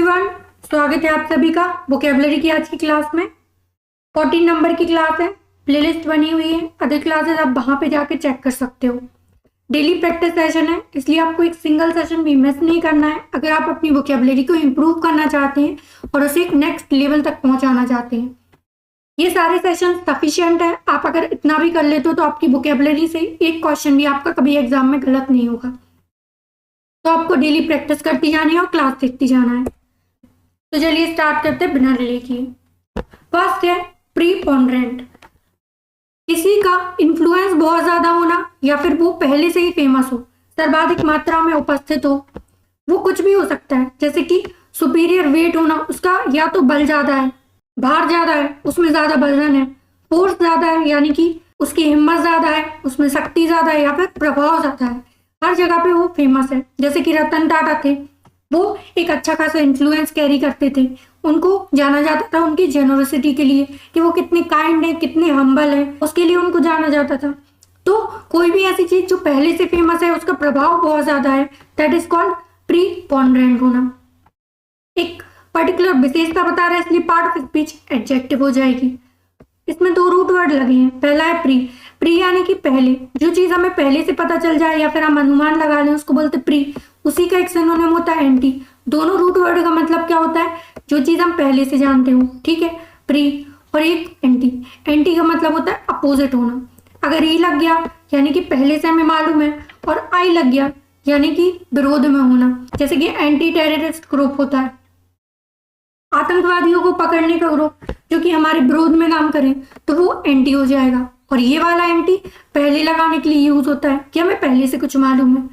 Everyone, स्वागत है आप सभी का वोकैबुलरी की आज की क्लास में। 14 नंबर की क्लास है, प्लेलिस्ट बनी हुई है, अदर क्लासेस आप वहां पे जाके चेक कर सकते हो। डेली प्रैक्टिस सेशन है, इसलिए आपको एक सिंगल सेशन भी मिस नहीं करना है। अगर आप अपनी वोकैबुलरी को इम्प्रूव करना चाहते हैं और उसे एक नेक्स्ट लेवल तक पहुंचाना चाहते हैं, ये सारे सेशन सफिशिएंट है। आप अगर इतना भी कर लेते हो तो आपकी वोकैबुलरी से एक क्वेश्चन भी आपका कभी एग्जाम में गलत नहीं होगा। तो आपको डेली प्रैक्टिस करती जानी है और क्लास देखती जाना है। तो चलिए स्टार्ट करते हैं बिना डिले किए। फर्स्ट है प्रीपोंडरेंट, किसी का इन्फ्लुएंस बहुत ज्यादा होना या फिर वो पहले से ही फेमस हो, सर्वाधिक मात्रा में उपस्थित हो। वो कुछ भी हो सकता है, जैसे कि सुपीरियर वेट होना, उसका या तो बल ज्यादा है, भार ज्यादा है, उसमें ज्यादा वजन है, फोर्स ज्यादा है यानी कि उसकी हिम्मत ज्यादा है, उसमें शक्ति ज्यादा है, या फिर प्रभाव ज्यादा है। हर जगह पे वो फेमस है। जैसे कि रतन टाटा थे, वो एक अच्छा खासा इन्फ्लुएंस कैरी करते थे। उनको जाना जाता था उनकी जेनरोसिटी के लिए, कि वो कितने काइंड है, कितने हम्बल है, उसके लिए उनको जाना जाता था। तो कोई भी ऐसी चीज जो पहले से फेमस है, उसका प्रभाव बहुत ज्यादा है, दैट इज कॉल्ड प्रीपोंडरेंट होना। एक पर्टिकुलर विशेषता बता रहा है, इसलिए पार्ट ऑफ स्पीच एडजेक्टिव हो जाएगी। इसमें दो रूट वर्ड लगे हैं। पहला है प्री, प्री यानी कि पहले, जो चीज हमें पहले से पता चल जाए या फिर हम अनुमान लगा लें उसको बोलते प्री। उसी का एक सिनोनिम होता है एंटी। दोनों रूट वर्ड का मतलब क्या होता है, जो चीज हम पहले से जानते हो, ठीक है, प्री। और एक एंटी, एंटी का मतलब होता है अपोजिट होना। अगर ई लग गया यानी कि पहले से हमें मालूम है, और आई लग गया यानी कि विरोध में होना। जैसे कि एंटी टेररिस्ट ग्रुप होता है, आतंकवादियों को पकड़ने का ग्रुप जो कि हमारे विरोध में काम करे, तो वो एंटी हो जाएगा। और ये वाला एंटी पहले लगाने के लिए यूज होता है कि हमें पहले से कुछ मालूम है।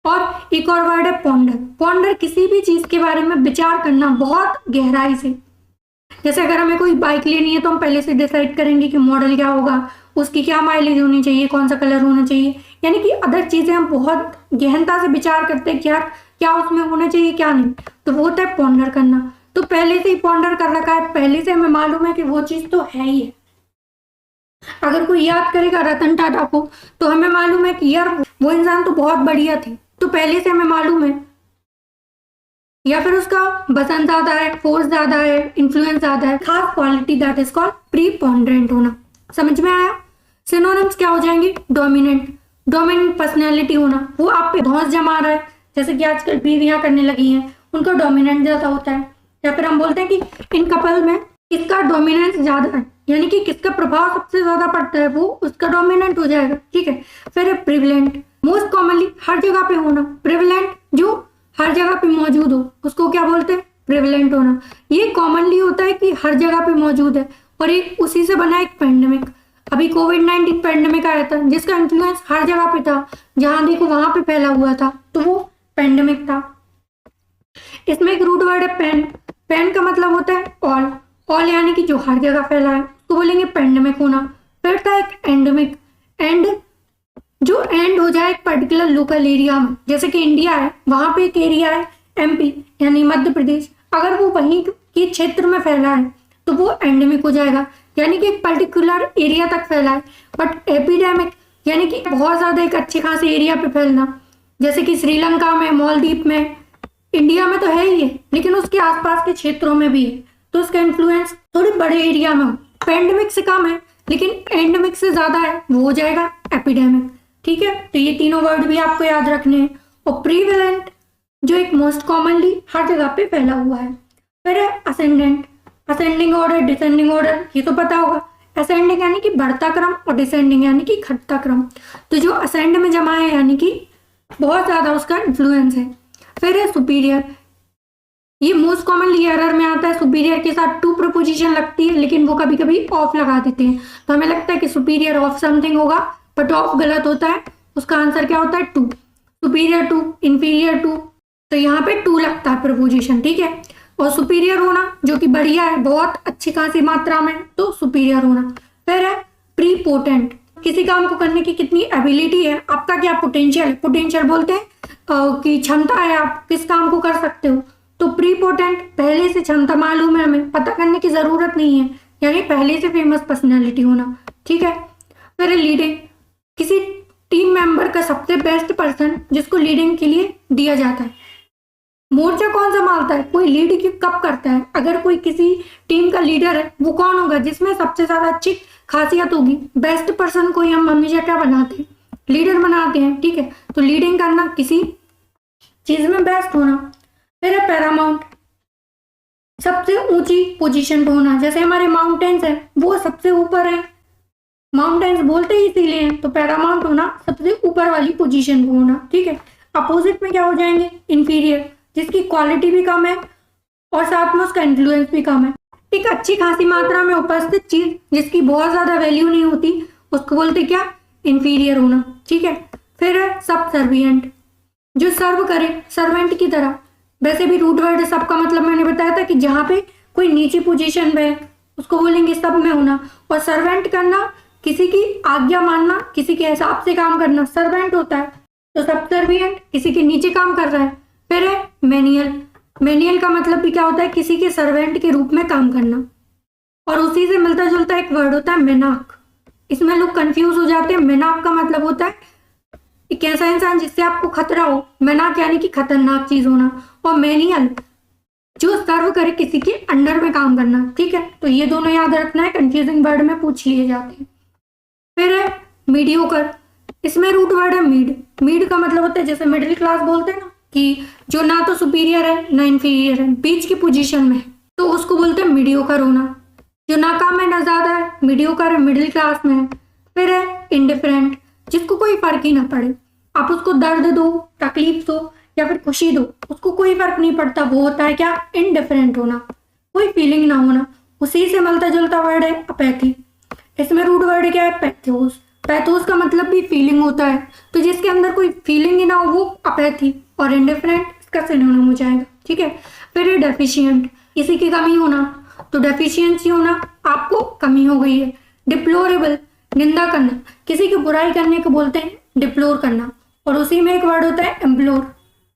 और एक और वर्ड है पॉन्डर। पॉन्डर किसी भी चीज के बारे में विचार करना बहुत गहराई से। जैसे अगर हमें कोई बाइक लेनी है तो हम पहले से डिसाइड करेंगे कि मॉडल क्या होगा, उसकी क्या माइलेज होनी चाहिए, कौन सा कलर होना चाहिए, यानी कि अदर चीजें हम बहुत गहनता से विचार करते हैं कि यार क्या उसमें होना चाहिए क्या नहीं। तो वो होता है पॉन्डर करना। तो पहले से ही पॉन्डर कर रखा है, पहले से हमें मालूम है कि वो चीज तो है ही है। अगर कोई याद करेगा रतन टाटा को, तो हमें मालूम है कि यार वो इंसान तो बहुत बढ़िया थे, तो पहले से हमें मालूम है। या फिर उसका वजन ज्यादा है, फोर्स ज्यादा है, इन्फ्लुएंस ज्यादा है, खास क्वालिटी, दैट इज कॉल्ड प्रीपोंडरेंट होना। समझ में आया? सिनोनिम्स क्या हो जाएंगे? डोमिनेंट, डोमिनेंट पर्सनैलिटी होना, वो आप पे धौंस जमा रहा है, जैसे कि आजकल बीवियां करने लगी हैं, उनका डोमिनेंट ज्यादा होता है। या फिर हम बोलते हैं कि इन कपल में किसका डोमिनेंस ज्यादा है, यानी कि किसका प्रभाव सबसे ज्यादा पड़ता है, वो उसका डोमिनेंट हो जाएगा, ठीक है। फिर है प्रिविलेंट, मोस्ट कॉमनली हर जगह पे होना। प्रिविलेंट जो हर जगह पे मौजूद हो, उसको क्या बोलते हैं? प्रिविलेंट होना। ये कॉमनली होता है कि हर जगह पे मौजूद है। और एक उसी से बना एक पेंडेमिक, अभी कोविड-19 पेंडेमिक आया था, जिसका इन्फ्लुएंस हर जगह पे था, जहां देखो वहां पे फैला हुआ था, तो वो पेंडेमिक था। इसमें एक रूट वर्ड है पेन। पेन का मतलब होता है ऑल, ऑल यानी कि जो हर जगह फैला है, तो बोलेंगे पेंडेमिक होना। फिर था एक एंडेमिक, एंड जो एंड हो जाए एक पर्टिकुलर लोकल एरिया में, जैसे कि इंडिया है, वहां पे एक एरिया है एमपी यानी मध्य प्रदेश, अगर वो वहीं के क्षेत्र में फैला है तो वो एंडेमिक हो जाएगा, यानी कि एक पर्टिकुलर एरिया तक फैला है। बट एपिडेमिक यानी कि बहुत ज्यादा एक अच्छे खासे एरिया पे फैलना, जैसे कि श्रीलंका में, मालदीव में, इंडिया में तो है ही है, लेकिन उसके आसपास के क्षेत्रों में भी है, तो उसका इन्फ्लुएंस थोड़े बड़े एरिया में हो। पेंडेमिक से कम है लेकिन एंडेमिक से ज्यादा है, वो हो जाएगा एपिडेमिक, ठीक है। तो ये तीनों वर्ड भी आपको याद रखने हैं। और प्रीवेलेंट जो एक मोस्ट कॉमनली हर जगह पे फैला हुआ है। फिर है ascendant, ascending order, descending order, ये तो पता होगा। असेंडिंग यानी कि बढ़ता क्रम, और डिसेंडिंग यानी कि घटता क्रम। तो जो असेंड में जमा है यानी कि बहुत ज्यादा उसका इन्फ्लुएंस है। फिर है सुपीरियर, ये मोस्ट कॉमनली एरर में आता है। सुपीरियर के साथ टू प्रपोजिशन लगती है, लेकिन वो कभी कभी ऑफ लगा देते हैं, तो हमें लगता है कि सुपीरियर ऑफ समथिंग होगा, बट ऑफ गलत होता है। उसका आंसर क्या होता है? To. Superior to, inferior to, तो यहाँ पे टू लगता है प्रपोजिशन, ठीक है। और सुपीरियर होना जो कि बढ़िया है, बहुत अच्छी खासी मात्रा में, तो सुपीरियर होना। फिर है प्रीपोटेंट, किसी काम को करने की कितनी एबिलिटी है, आपका क्या पोटेंशियल है, पोटेंशियल बोलते हैं कि क्षमता है, आप किस काम को कर सकते हो। तो प्रीपोटेंट पहले से क्षमता मालूम है, हमें पता करने की जरूरत नहीं है, यानी पहले से फेमस पर्सनैलिटी होना, ठीक है। फिर लीडिंग, किसी टीम मेंबर का सबसे बेस्ट पर्सन जिसको लीडिंग के लिए दिया जाता है, मोर्चा कौन संभालता है, कोई लीड कब करता है, अगर कोई किसी टीम का लीडर है वो कौन होगा, जिसमें सबसे ज्यादा अच्छी खासियत होगी। बेस्ट पर्सन को ही हम हमेशा क्या बनाते हैं, लीडर बनाते हैं, ठीक है। तो लीडिंग करना, किसी चीज में बेस्ट होना। फिर है पैरामाउंट, सबसे ऊंची पोजीशन पे होना। जैसे हमारे माउंटेन्स है वो सबसे ऊपर है, माउंटेन्स बोलते ही इसीलिए हैं, तो पैरामाउंट होना सबसे ऊपर वाली पोजीशन पे होना, ठीक है। अपोजिट में क्या हो जाएंगे, इंफीरियर, जिसकी क्वालिटी भी कम है और साथ में उसका इन्फ्लुएंस भी कम है। एक अच्छी खासी मात्रा में उपस्थित चीज जिसकी बहुत ज्यादा वैल्यू नहीं होती उसको बोलते क्या, इंफीरियर होना, ठीक है। फिर है सब सर्वियंट, जो सर्व करे सर्वेंट की तरह। वैसे भी रूट वर्ड सब का मतलब मैंने बताया था कि जहाँ पे कोई नीची पोजीशन पे है उसको बोलेंगे सब में होना। और सर्वेंट करना, किसी की आज्ञा मानना, किसी के हिसाब से काम करना सर्वेंट होता है। तो सब सर्वियंट किसी के नीचे काम कर रहा है। फिर है मेनियल, मेनियल का मतलब भी क्या होता है, किसी के सर्वेंट के रूप में काम करना। और उसी से मिलता जुलता एक वर्ड होता है मेनाक, इसमें लोग कंफ्यूज हो जाते हैं। मेनाक का मतलब होता है एक ऐसा इंसान जिससे आपको खतरा हो, मेनाक यानी कि खतरनाक चीज होना। और मेनियल जो सर्व करे, किसी के अंडर में काम करना, ठीक है। तो ये दोनों याद रखना है, कंफ्यूजिंग वर्ड में पूछ लिए जाते हैं। फिर है मीडियोकर, इसमें रूट वर्ड है मीड। मीड का मतलब होता है जैसे मिडिल क्लास बोलते हैं ना, कि जो ना तो सुपीरियर है ना इंफीरियर है, बीच की पोजीशन में है, तो उसको बोलते हैं मीडियोकर होना। जो ना कम है ना ज्यादा है, मीडियोकर है, मिडिल क्लास में है। फिर है इंडिफरेंट, जिसको कोई फर्क ही ना पड़े, आप उसको दर्द दो, तकलीफ दो या फिर खुशी दो, उसको कोई फर्क नहीं पड़ता, वो होता है क्या, इनडिफरेंट होना, कोई फीलिंग ना होना। उसी से मिलता जुलता वर्ड है अपैथी, इसमें रूट वर्ड क्या है, पैथोस। पैथोस का मतलब भी फीलिंग होता है, तो जिसके अंदर कोई फीलिंग ही ना हो वो अपैथी। और इंडिफरेंट इसका सिनोनिम हो जाएगा, ठीक है। फिर है डेफिशिएंट, किसी की कमी होना, तो डेफिशिएंसी होना, आपको कमी हो गई है। डिप्लोरेबल, निंदा करना, किसी की बुराई करने को बोलते हैं डिप्लोर करना। और उसी में एक वर्ड होता है इम्प्लोर,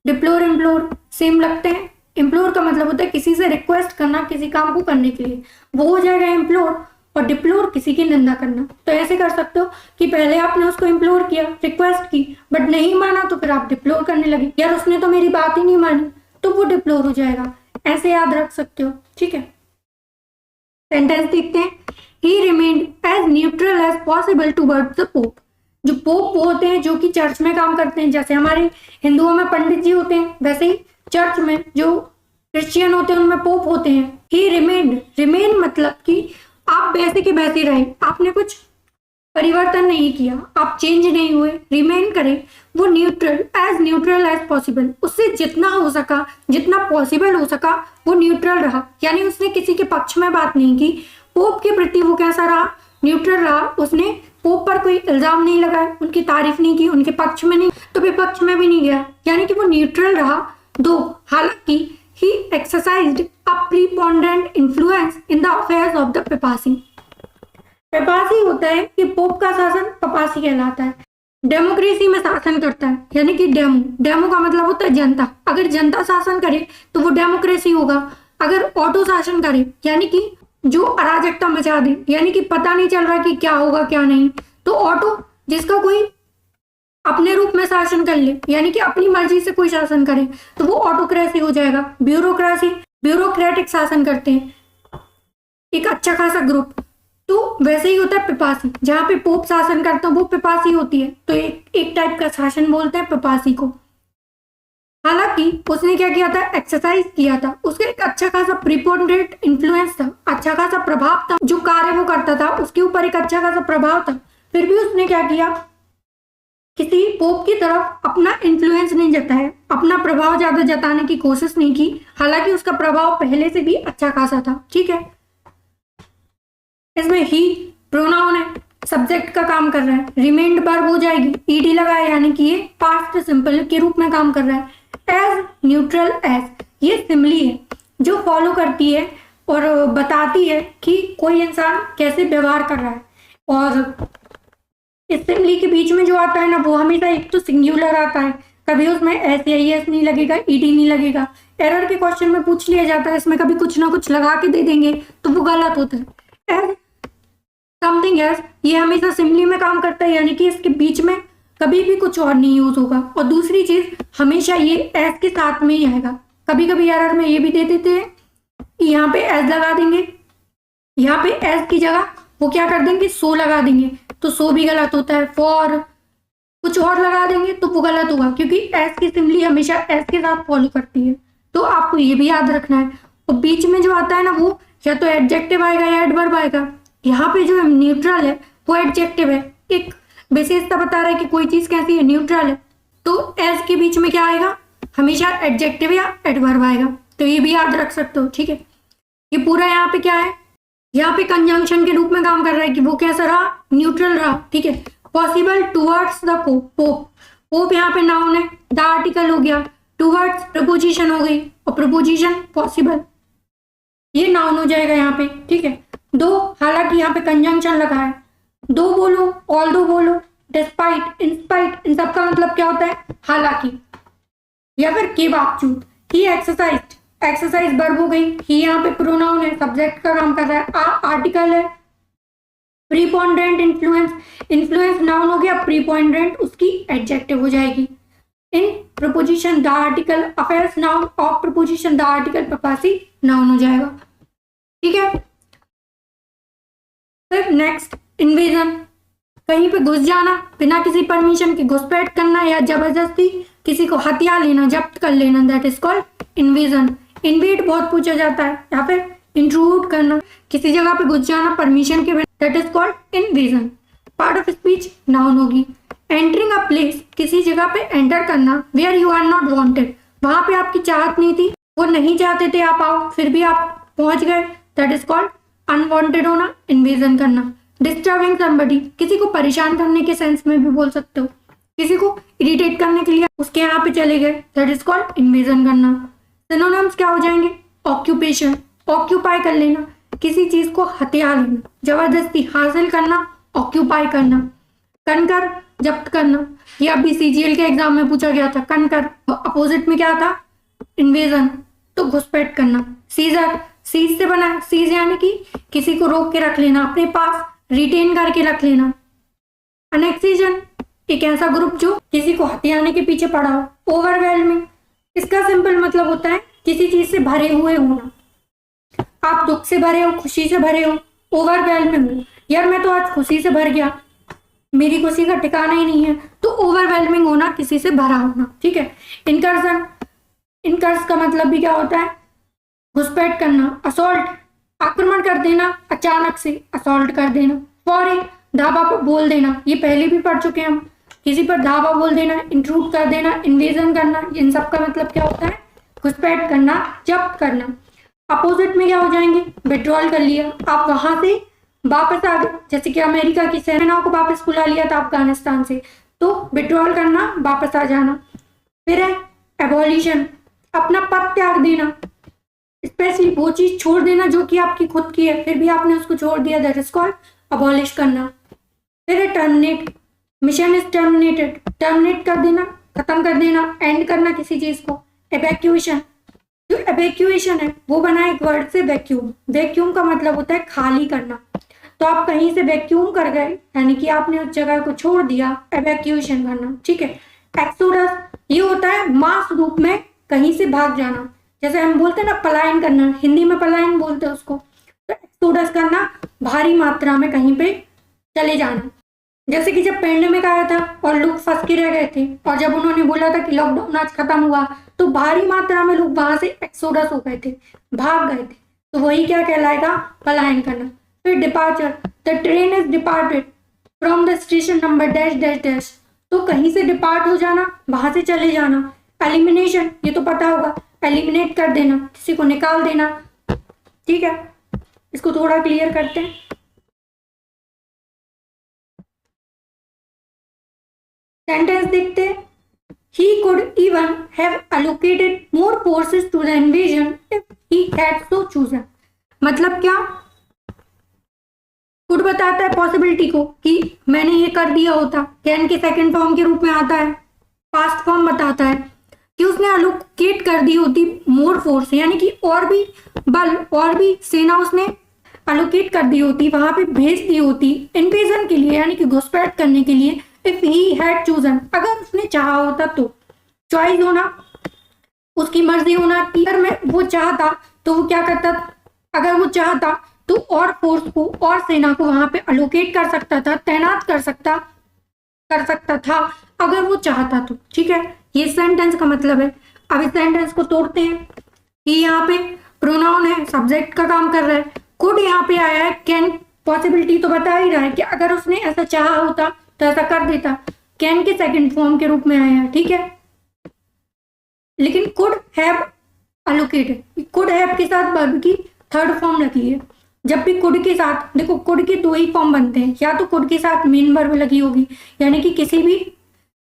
डिप्लोर इम्प्लोर सेम लगते हैं। इम्प्लोर का मतलब होता है किसी से रिक्वेस्ट करना किसी काम को करने के लिए, वो हो जाएगा इम्प्लोर। और डिप्लोर किसी की निंदा करना। तो ऐसे कर सकते हो कि पहले आपने उसको इम्प्लोर किया, रिक्वेस्ट की, बट नहीं माना तो फिर आप डिप्लोर करने लगे, यार उसने तो मेरी बात ही नहीं मानी, तो वो डिप्लोर हो जाएगा। ऐसे याद रख सकते हो, ठीक है। सेंटेंस देखते हैं। He remained as neutral as possible towards the pope. जो पोप वो होते हैं जो कि चर्च में काम करते हैं, जैसे हमारे हिंदुओं में पंडित जी होते हैं, वैसे ही चर्च में जो क्रिश्चियन होते हैं उनमें पोप होते हैं। ही रिमेन्ड, रिमेन मतलब कि आप वैसे के वैसे रहे, आपने कुछ परिवर्तन नहीं किया, आप चेंज नहीं हुए, रिमेन करें। वो न्यूट्रल एज पॉसिबल, उससे जितना हो सका, जितना पॉसिबल हो सका वो न्यूट्रल रहा, यानी उसने किसी के पक्ष में बात नहीं की। पोप के प्रति वो कैसा रहा, न्यूट्रल रहा। उसने पोप पर कोई इल्जाम नहीं लगाया, उनकी तारीफ नहीं की, उनके पक्ष में नहीं तो विपक्ष में भी नहीं गया, यानी कि वो न्यूट्रल रहा। दो हालांकि he exercised a preponderant influence in the affairs of the papacy। पेपासी होता है कि पोप का शासन पपासी कहलाता है। डेमोक्रेसी में शासन करता है, यानी कि डेमो का मतलब होता है जनता। अगर जनता शासन करे तो वो डेमोक्रेसी होगा। अगर ऑटो शासन करे यानी कि जो अराजकता मचा दे, यानी कि पता नहीं चल रहा कि क्या होगा क्या नहीं, तो ऑटो जिसका कोई अपने रूप में शासन कर ले, यानी कि अपनी मर्जी से कोई शासन करे, तो वो ऑटोक्रेसी हो जाएगा। ब्यूरोक्रेसी, ब्यूरोक्रेटिक शासन करते हैं, एक अच्छा खासा ग्रुप। तो वैसे ही होता है पिपासी, जहाँ पे पोप शासन करता है वो पिपासी होती है, तो एक टाइप का शासन बोलते हैं पिपासी को। हालांकि उसने क्या किया था, एक्सरसाइज किया था, उसका एक अच्छा खासा प्रिपोंडेंट इन्फ्लुएंस था, अच्छा खासा प्रभाव था, जो कार्य वो करता था उसके ऊपर एक अच्छा खासा प्रभाव था। फिर भी उसने क्या किया, किसी पोप की तरफ अपना इन्फ्लुएंस नहीं जताया, अपना प्रभाव ज्यादा जताने की कोशिश नहीं की, हालांकि उसका प्रभाव पहले से भी अच्छा खासा था, ठीक है। इसमें ही प्रोनाउन है, सब्जेक्ट का काम कर रहा है, रिमेन्ड वर्ब हो जाएगी, ईडी लगाया, यानी कि ये पास्ट सिंपल के रूप में काम कर रहा है। एज, न्यूट्रल एज, ये सिमली है जो फॉलो करती है और बताती है कि कोई इंसान कैसे व्यवहार कर रहा है। और इस सिमली के बीच में जो आता है ना, वो हमेशा एक तो सिंगुलर आता है, कभी उसमें एस या एस नहीं लगेगा, ईडी नहीं लगेगा। एरर के क्वेश्चन में पूछ लिया जाता है, इसमें कभी कुछ ना कुछ लगा के दे देंगे तो वो गलत होता है। एज समथिंग एल्स, ये हमेशा सिमली में काम करता है, यानी कि इसके बीच में कभी भी कुछ और नहीं यूज होगा। और दूसरी चीज, हमेशा ये एस के साथ में ही आएगा, कभी कभी एरर में ये भी दे देते हैं कि यहाँ पे एस लगा देंगे, यहाँ पे एस की जगह वो क्या कर देंगे, सो लगा देंगे, तो सो भी गलत होता है। फॉर कुछ और लगा देंगे तो वो गलत होगा, क्योंकि एस की सिंपली हमेशा एस के साथ फॉलो करती है, तो आपको ये भी याद रखना है। और बीच में जो आता है ना, वो या तो एडजेक्टिव आएगा या एडवर्ब आएगा। यहाँ पे जो न्यूट्रल है वो एडजेक्टिव है, एक विशेषता बता रहा है कि कोई चीज कैसी है, न्यूट्रल है, तो एस के बीच में क्या आएगा, हमेशा एडजेक्टिव या एडवर्ब आएगा, तो ये भी याद रख सकते हो। ठीक है, ये पूरा यहाँ पे क्या है, यहाँ पे कंजंक्शन के रूप में काम कर रहा है कि वो कैसा रहा, न्यूट्रल रहा। ठीक है, possible towards the pope, pope यहाँ पे नाउन है, द आर्टिकल हो गया, टुवर्ड्स प्रपोजिशन हो गई, और प्रपोजिशन पॉसिबल ये नाउन हो जाएगा यहाँ पे। ठीक है, दो, हालांकि यहाँ पे कंजंक्शन लगा है, दो बोलो, ऑल दो बोलो, डिस्पाइट, इंस्पाइट, इन सब का मतलब क्या होता है, हालांकि, या फिर के बावजूद। ही एक्सरसाइज, एक्सरसाइज वर्ब हो गई, ही यहाँ पे प्रोनाउन है, सब्जेक्ट का काम कर रहा है, आर्टिकल है, प्रीपोंडेंट इन्फ्लुएंस, इन्फ्लुएंस नाउन हो गया, प्रीपोंडेंट उसकी एडजेक्टिव हो जाएगी। In preposition the article, affairs noun, of preposition the article प्रपासी नाउन हो जाएगा। ठीक है, फिर नेक्स्ट इन्वेजन, कहीं पे घुस जाना बिना किसी परमिशन के, घुसपैठ करना या जबरदस्ती किसी को हथिया लेना, जब्त कर लेना, that is called invasion. Invade बहुत पूछा जाता है, या फिर इंट्रूड करना, किसी जगह पे घुस जाना परमिशन के बिना, that is called invasion. Part of speech noun होगी। एंटरिंग अ प्लेस, किसी जगह पे एंटर करना, where you are not wanted, वहां पे आपकी चाहत नहीं थी, वो नहीं चाहते थे आप आओ, फिर भी आप पहुंच गए, दैट इज कॉल्ड अनवांटेड होना, इन्वेजन करना। डिस्टर्बिंग समबडी, किसी को परेशान करने के सेंस में भी बोल सकते हो, किसी को इरिटेट करने के लिए उसके यहाँ पे चले गए, दैट इज कॉल्ड इन्वेजन करना। सिनोनिम्स क्या हो जाएंगे, ऑक्यूपेशन, ऑक्यूपाई कर लेना, किसी चीज को हथिया लेना, जबरदस्ती हासिल करना, ऑक्यूपाई करना। कनकर, जब्त करना, ये अभी सीजीएल के एग्जाम में पूछा गया था, कनकर अपोजिट में क्या था, इन्वेजन, तो घुसपैठ करना। सीजर, सीज से बना, सीज यानी कि किसी को रोक के रख लेना, अपने पास रिटेन करके रख लेना। अनेक्सिजन, एक ऐसा ग्रुप जो किसी को हथियाने के पीछे पड़ा हो। ओवरवेलमिंग, इसका सिंपल मतलब होता है किसी चीज से भरे हुए होना, आप दुख से भरे हो, खुशी से भरे हो, ओवरवेलमिंग हो, यार मैं तो आज खुशी से भर गया, मेरी खुशी का ठिकाना ही नहीं है, तो ओवरवेलमिंग होना, किसी से भरा होना। ठीक है, इनकर्जन, इनकर्स का मतलब भी क्या होता है, घुसपैठ करना। असॉल्ट, आक्रमण कर देना, अचानक से असॉल्ट कर देना। फौरी, धावा पर बोल देना, ये पहले भी पढ़ चुके हैं हम, किसी पर धावा बोल देना, इंट्रूड कर देना, इन्वेजन करना, इन सब का मतलब क्या होता है, घुसपैठ करना, जब्त करना। अपोजिट में क्या हो जाएंगे, विड्रॉल कर लिया, आप वहां से वापस आ गए, जैसे कि अमेरिका की सेनाओं को वापस बुला लिया था अफगानिस्तान से, तो विड्रॉल करना, वापस आ जाना। फिर है एबॉलिशन, अपना पद त्याग देना, स्पेशली वो चीज छोड़ देना जो कि आपकी खुद की है, फिर भी आपने उसको छोड़ दिया, दैट इज कॉल्ड अबॉलिश करना। फिर है terminate, mission is terminated, terminate कर देना, खत्म कर देना, एंड करना किसी चीज को। एवैक्यूएशन, जो एवैक्यूएशन है वो बना एक वर्ड से, वैक्यूम, वैक्यूम का मतलब होता है खाली करना, तो आप कहीं से वैक्यूम कर गए, यानी कि आपने उस जगह को छोड़ दिया, एवैक्यूएशन करना। ठीक है, एक्सोडस, ये होता है मास रूप में कहीं से भाग जाना, जैसे हम बोलते हैं ना पलायन करना, हिंदी में पलायन बोलते हैं उसको, तो एक्सोडस करना, भारी मात्रा में कहीं पे चले जाना। जैसे कि जब पैंडेमिक आया था और लोग फंस के रह गए थे, और जब उन्होंने बोला था कि लॉकडाउन आज खत्म हुआ, तो भारी मात्रा में लोग वहां से एक्सोडस हो गए थे, भाग गए थे, तो वही क्या कहलाएगा, पलायन करना। फिर departure, the train is departed from the station number dash dash dash, तो कहीं से डिपार्ट हो जाना, वहां से चले जाना। एलिमिनेशन, ये तो पता होगा, एलिमिनेट कर देना, किसी को निकाल देना। ठीक है, इसको थोड़ा क्लियर करते हैं। सेंटेंस देखते हैं, he could even have allocated more forces to the invasion if he had so chosen। मतलब क्या, कुड बताता है पॉसिबिलिटी को कि मैंने ये कर दिया होता, कैन के सेकंड फॉर्म के रूप में आता है, पास्ट फॉर्म बताता है कि उसने अलोकेट कर दी होती मोर फोर्स, यानी कि और भी बल, और भी सेना उसने अलोकेट कर दी होती, वहां पे भेज दी होती इन्वेजन के लिए, यानी कि घुसपैठ करने के लिए। इफ ही हैड चूजन, अगर उसने चाहा होता तो। चॉइस होना, उसकी मर्जी होना कि अगर मैं वो चाहता तो वो क्या करता, अगर वो चाहता तो और फोर्स को और सेना को वहां पे अलोकेट कर सकता था, तैनात कर सकता था अगर वो चाहता तो। ठीक है, ये सेंटेंस का मतलब है। अब इस सेंटेंस को तोड़ते हैं कि यहाँ पे प्रोनाउन है, सब्जेक्ट का काम कर रहा है। कुड यहाँ पे आया है, कैन पॉसिबिलिटी तो बता ही रहा है कि अगर उसने ऐसा चाहा होता तो ऐसा कर देता, कैन के सेकंड फॉर्म के रूप में आया है। ठीक है, लेकिन could have allocated, could have के साथ वर्ब की थर्ड फॉर्म लगी है। जब भी कुड के साथ, देखो कुड के दो ही फॉर्म बनते हैं, या तो कुड के साथ मेन वर्ब लगी होगी यानी कि किसी भी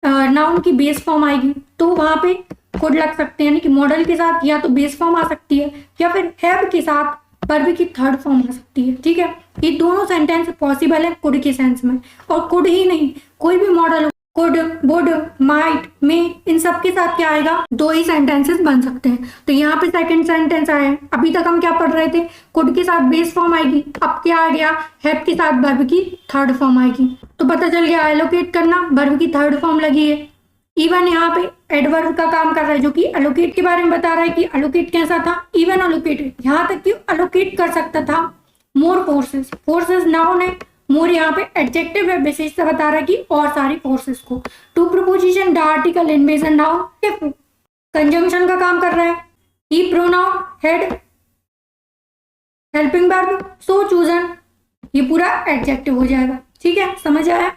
नाउन की बेस फॉर्म आएगी तो वहां पे कुड लग सकते हैं, यानी कि मॉडल के साथ या तो बेस फॉर्म आ सकती है या फिर हैव के साथ वर्ब की थर्ड फॉर्म आ सकती है। ठीक है, ये दोनों सेंटेंस पॉसिबल है कुड के सेंस में। और कुड ही नहीं, कोई भी मॉडल, कुड, वुड, माइट, मे, इन सब के साथ क्या आएगा, दो ही सेंटेंसेस बन सकते हैं। तो यहाँ पे सेकंड सेंटेंस आया है। अभी तक हम क्या पढ़ रहे थे, कुड के साथ बेस फॉर्म आएगी, अब क्या आ गया, हैव के साथ वर्ब की थर्ड फॉर्म आएगी। तो पता चल गया एलोकेट करना, वर्ब की थर्ड फॉर्म लगी है। इवन यहाँ पे एडवर्ब का काम कर रहा है जो कि एलोकेट के बारे में बता रहा है कि एलोकेट कैसा था, इवन एलोकेटेड, यहाँ तक कि एलोकेट कर सकता था मोर फोर्सेस। फोर्सेस नाउन है, मोर यहाँ पे एडजेक्टिव है, विशेषता बता रहा है कि और सारी फोर्सेस को। To preposition the article invasion noun if conjunction का काम कर रहा है। He pronoun had helping verb so chosen, ये पूरा एडजेक्टिव हो जाएगा। ठीक है, समझ आया।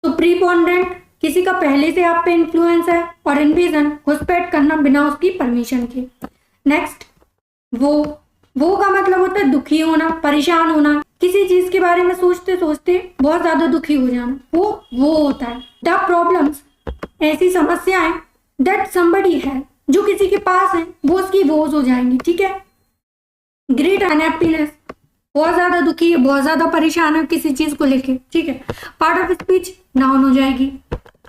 तो प्रीपोनेंट किसी का पहले से आप पे इन्फ्लुएंस है, और इन्वेजन घुसपैठ करना बिना उसकी परमिशन के। नेक्स्ट, वो का मतलब होता है दुखी होना, परेशान होना, किसी चीज के बारे में सोचते सोचते बहुत ज्यादा दुखी हो जाना, वो होता है। द प्रॉब्लम्स, ऐसी समस्याएं, दैट समबडी है, जो किसी के पास है वो उसकी वोज हो जाएंगी। ठीक है, ग्रेट अनहैप्पीनेस, बहुत ज्यादा दुखी है, बहुत ज्यादा परेशान है किसी चीज को लेके। ठीक है, पार्ट ऑफ स्पीच नाउन हो जाएगी।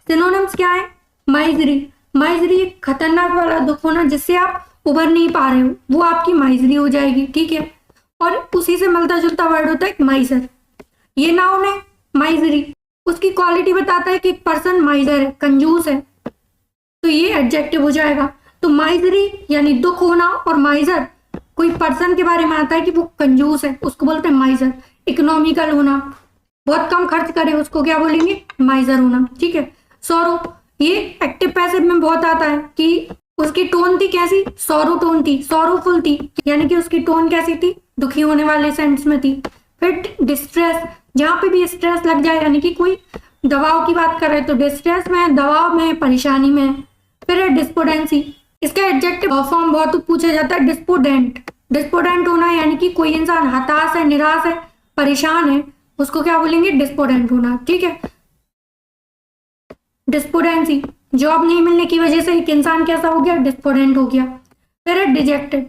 सिनोनिम्स क्या है, माइजरी, माइजरी एक खतरनाक वाला दुख होना जिससे आप उभर नहीं पा रहे हो, वो आपकी माइजरी हो जाएगी। ठीक है, और उसी से मिलता जुलता वर्ड होता है माइजर, ये नाउन है। माइजरी उसकी क्वालिटी बताता है कि एक पर्सन माइजर है, कंजूस है, तो ये एडजेक्टिव हो जाएगा। तो माइजरी यानी दुख होना, और माइजर कोई पर्सन के बारे में आता है कि वो कंजूस है, उसको बोलते हैं माइजर। इकोनॉमिकल होना, बहुत कम खर्च करे, उसको क्या बोलेंगे, माइजर होना। ठीक है, सॉरो, ये एक्टिव पैसिव में बहुत आता है कि उसकी टोन थी कैसी, सॉरो टोन थी, सॉरोफुल थी, यानी कि उसकी टोन कैसी थी, दुखी होने वाले सेंस में थी। फिर डिस्ट्रेस, जहां पे भी स्ट्रेस लग जाए, यानी कि कोई दबाव की बात कर रहे हैं तो डिस्ट्रेस में, दबाव में, परेशानी में। फिर है डिस्पोडेंसी, इसका एडजेक्टिव फॉर्म बहुत पूछा जाता है, डिस्पोडेंट। डिस्पोडेंट होना यानी कि कोई इंसान हताश है, निराश है, परेशान है, उसको क्या बोलेंगे, डिस्पोडेंट होना। ठीक है, डिस्पोडेंसी, जॉब नहीं मिलने की वजह से एक इंसान कैसा हो गया, डिस्पोडेंट हो गया। फिर है डिजेक्टेड,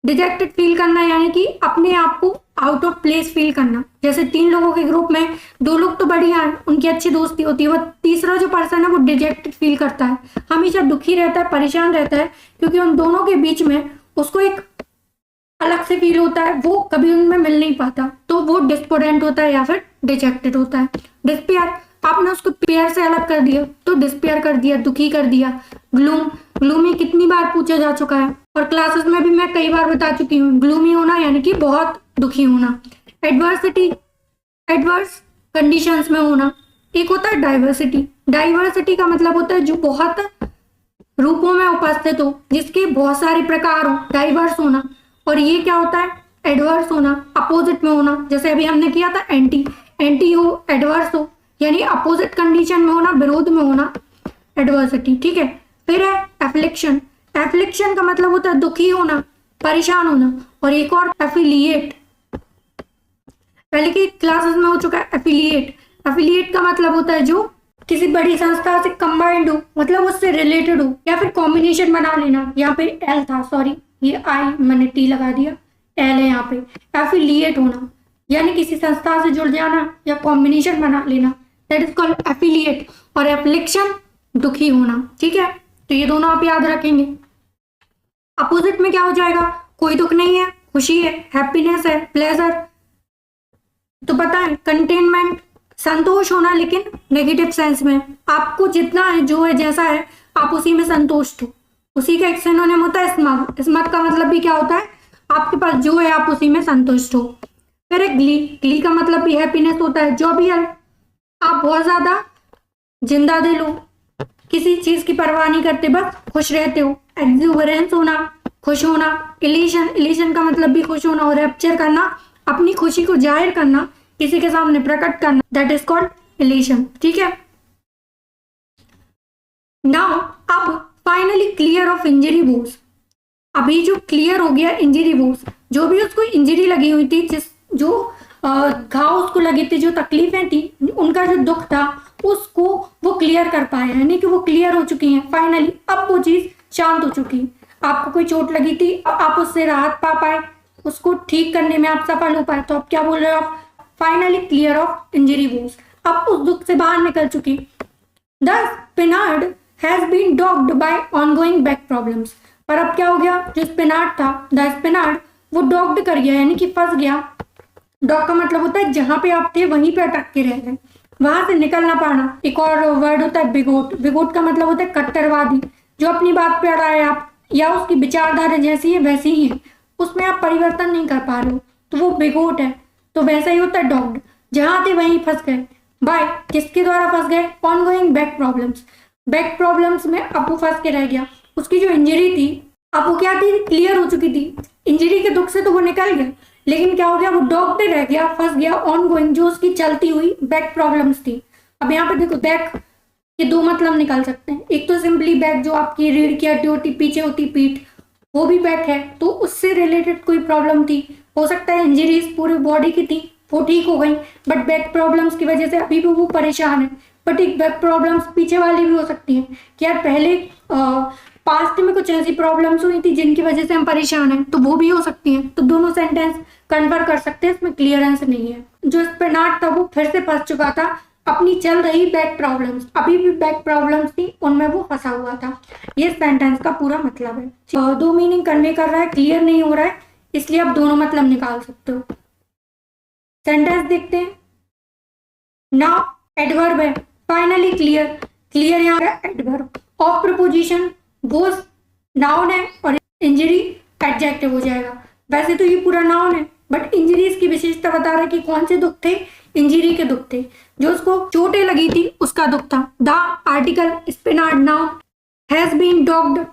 डिजेक्टेड फील करना यानी कि अपने आप को आउट ऑफ प्लेस फील करना। जैसे तीन लोगों के ग्रुप में दो लोग तो बढ़िया है, उनकी अच्छी दोस्ती होती है, वह तीसरा जो पर्सन है वो डिजेक्टेड फील करता है, हमेशा दुखी रहता है, परेशान रहता है, क्योंकि उन दोनों के बीच में उसको एक अलग से फील होता है, वो कभी उनमें मिल नहीं पाता, तो वो डिस्पोडेंट होता है या फिर डिजेक्टेड होता है। डिस्पेयर, आपने उसको पेयर से अलग कर दिया तो डिस्पेयर कर दिया, दुखी कर दिया। ग्लूम, ग्लूमी कितनी बार पूछा जा चुका है और क्लासेस में भी मैं कई बार बता चुकी हूँ, ग्लूमी होना यानी कि बहुत दुखी होना। एडवर्सिटी, एडवर्स कंडीशंस में होना। एक होता है डाइवर्सिटी, डाइवर्सिटी का मतलब होता है जो बहुत रूपों में उपस्थित हो, जिसके बहुत सारे प्रकार हो, डाइवर्स होना। और ये क्या होता है, एडवर्स होना, अपोजिट में होना। जैसे अभी हमने किया था एंटी, एंटी हो, एडवर्स हो, यानी अपोजिट कंडीशन में होना, विरोध में होना, एडवर्सिटी। ठीक है, फिर है एफ्लिक्शन, एफ्लिक्शन का मतलब होता है दुखी होना, परेशान होना। और एक और एफिलिएट, पहले की क्लासेस में हो चुका है एफिलिएट। एफिलिएट का मतलब होता है जो किसी बड़ी संस्था से कंबाइंड हो, मतलब उससे रिलेटेड हो, या फिर कॉम्बिनेशन बना लेना। यहाँ पे एल था, सॉरी ये आई मैंने टी लगा दिया, एल है यहाँ पे। एफिलिएट होना यानी किसी संस्था से जुड़ जाना या कॉम्बिनेशन बना लेना, दैट इज कॉल्ड एफिलिएट। और एफ्लिक्शन दुखी होना। ठीक है, तो ये दोनों आप याद रखेंगे। अपोजिट में क्या हो जाएगा, कोई दुख नहीं है, खुशी है, हैप्पीनेस है, प्लेजर। तो पता है कंटेनमेंट, संतोष होना, लेकिन नेगेटिव सेंस में। आपको जितना है, जो है, जैसा है, आप उसी में संतुष्ट हो, उसी का एक सिनोनिम होता है स्मग। स्मग का मतलब भी क्या होता है, आपके पास जो है आप उसी में संतुष्ट हो। फिर है ग्ली। ग्ली का मतलब भी हैप्पीनेस होता है, जो भी है आप बहुत ज्यादा जिंदा दिल हो, किसी चीज की परवाह नहीं करते, बस खुश रहते हो। एक्सुबरेंस होना, खुश होना। इलीशन, इलीशन का मतलब भी खुश होना। और रैप्चर करना, अपनी खुशी को जाहिर करना, किसी के सामने प्रकट करना, दैट इज कॉल्ड इलीशन। ठीक है। नाउ अब finally clear of injury woes. अभी जो क्लियर हो गया इंजरी वोज, जो भी उसको इंजरी लगी हुई थी, जिस जो घाव उसको लगे थे, जो तकलीफें थी, उनका जो दुख था, उसको वो क्लियर कर पाया, यानी कि वो क्लियर हो चुकी हैं फाइनली। अब वो चीज शांत हो चुकी। आपको कोई चोट लगी थी, आप उससे राहत पा पाए, उसको ठीक करने में आप सफल हो पाए, तो आप क्या बोल रहे हो, आप finally clear of injury woes, अब उस दुख से बाहर निकल चुकी। The spinard has been dogged by ongoing back problems। पर अब क्या हो गया, जो स्पिनार्ड था, द स्पिनार्ड, वो डॉग्ड कर गया, यानी कि फंस गया। डॉग का मतलब होता है जहां पे आप थे वहीं पे अटक के रह गए, वहां से निकल ना पाना। एक और वर्ड होता है बिगोट। बिगोट का मतलब होता है कट्टरवादी, जो अपनी बात पे अड़ा है, आप या उसकी विचारधारा जैसी है वैसी ही है, उसमें आप परिवर्तन नहीं कर पा रहे हो, तो वो बिगोट है। तो वैसा ही होता है डॉग्ड, जहां थे वहीं फंस गए। बाय किसके द्वारा फंस गए, ongoing back problems. Back problems में अब वो फंस के रह गया। उसकी जो इंजरी थी, अब वो क्या थी, क्लियर हो चुकी थी। इंजरी के दुख से तो वो निकल गया, लेकिन क्या हो गया, वो डॉग पे रह गया, फंस गया ऑनगोइंग, जो उसकी चलती हुई बैक प्रॉब्लम्स थी। अब यहाँ पे देखो, बैक के दो मतलब निकाल सकते हैं। एक तो सिंपली बैक, जो आपकी रीढ़ की हड्डी होती, पीछे होती पीठ, वो भी बैक है, तो उससे रिलेटेड कोई प्रॉब्लम थी। हो सकता है इंजरीज पूरी बॉडी की थी, वो ठीक हो गई, बट बैक प्रॉब्लम्स की वजह से अभी भी वो परेशान है। बट एक बैक प्रॉब्लम्स पीछे वाली भी हो सकती है कि यार पहले पास्ट में कुछ ऐसी प्रॉब्लम्स हुई थी जिनकी वजह से हम परेशान हैं, तो वो भी हो सकती है। तो दोनों सेंटेंस कन्वर्ट कर सकते हैं, इसमें क्लियरेंस नहीं है। जो स्पिनार्ड था वो फिर से फंस चुका था, अपनी चल रही बैक प्रॉब्लम्स, अभी भी बैक प्रॉब्लम्स थी, उनमें वो फंसा हुआ था। ये सेंटेंस का पूरा मतलब है। दो मीनिंग कन्वे कर रहा है, क्लियर नहीं हो रहा है, इसलिए आप दोनों मतलब निकाल सकते हो। सेंटेंस देखते हैं। नाउ एडवर्ब है, फाइनली क्लियर। क्लियर यहाँ पे adverb. Of preposition Bose noun है और इंजरी एडजेक्टिव हो जाएगा। वैसे तो ये पूरा नाउन है, बट इंजरी इसकी विशेषता बता रहा है कि कौन से दुख थे, इंजरी के दुख थे, जो उसको चोटें लगी थी उसका दुख था। The article Spaniard noun has been dogged,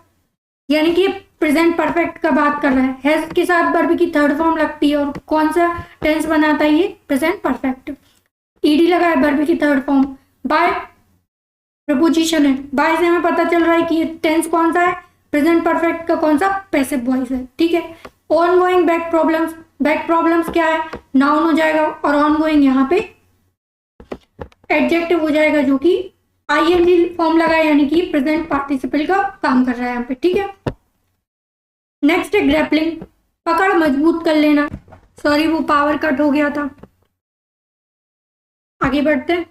यानी कि प्रेजेंट परफेक्ट का बात कर रहा है। हैज के साथ वर्ब की थर्ड फॉर्म लगती है, और कौन सा टेंस बनाता है ये, प्रेजेंट परफेक्ट। ईडी लगा है, वर्ब की थर्ड फॉर्म। बाय प्रपोजिशन है, बाय से हमें पता चल रहा है कि ये टेंस कौन सा है, प्रेजेंट परफेक्ट का कौन सा, पैसिव वॉइस है। ठीक है। On going back problems, back problems क्या है, नाउन हो जाएगा, और ऑन गोइंग यहाँ पे एडजेक्टिव हो जाएगा, जो कि आईएनजी फॉर्म लगा है, यानी कि प्रेजेंट पार्टिसिपल का काम कर रहा है यहाँ पे। ठीक है। नेक्स्ट है ग्रैपलिंग, पकड़ मजबूत कर लेना। सॉरी, वो पावर कट हो गया था। आगे बढ़ते हैं।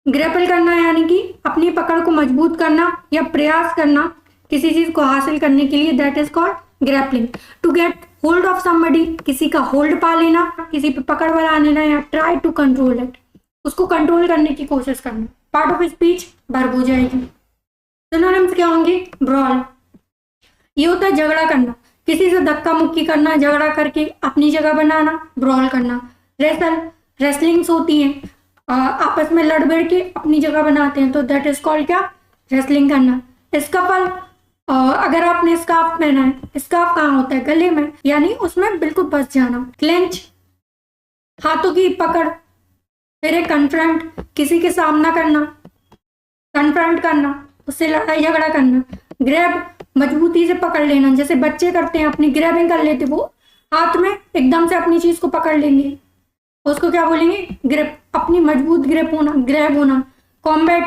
ग्रैपल करना यानी कि अपनी पकड़ को मजबूत करना या प्रयास करना किसी चीज को हासिल करने के लिए, that is called grappling. To get hold of somebody, किसी का होल्ड पा लेना, किसी पे पकड़ बना लेना, या ट्राई टू कंट्रोल इट, उसको कंट्रोल करने की कोशिश करना। पार्ट ऑफ स्पीच वर्ब हो जाएगी। सिनोनिम्स क्या होंगे, ब्रॉल, ये होता है झगड़ा करना, किसी से धक्का मुक्की करना, झगड़ा करके अपनी जगह बनाना, ब्रॉल करना। रेसल, रेसलिंग्स होती हैं, आपस में लड़ बढ़ के अपनी जगह बनाते हैं, तो दैट इज कॉल्ड क्या, रेसलिंग करना। स्कफल, अगर आपने स्कार्फ पहना है, स्कार्फ कहाँ होता है, गले में, यानी उसमें बिल्कुल फंस जाना। क्लेंच, हाथों की पकड़। फिर एक कन्फ्रंट, किसी के सामना करना, कन्फ्रंट करना, उससे लड़ाई झगड़ा करना। ग्रैब, मजबूती से पकड़ लेना, जैसे बच्चे करते हैं, अपनी ग्रैबिंग कर लेते, वो हाथ में एकदम से अपनी चीज को पकड़ लेंगे, उसको क्या बोलेंगे, ग्रिप, अपनी मजबूत ग्रिप होना, ग्रैब होना। कॉम्बैट,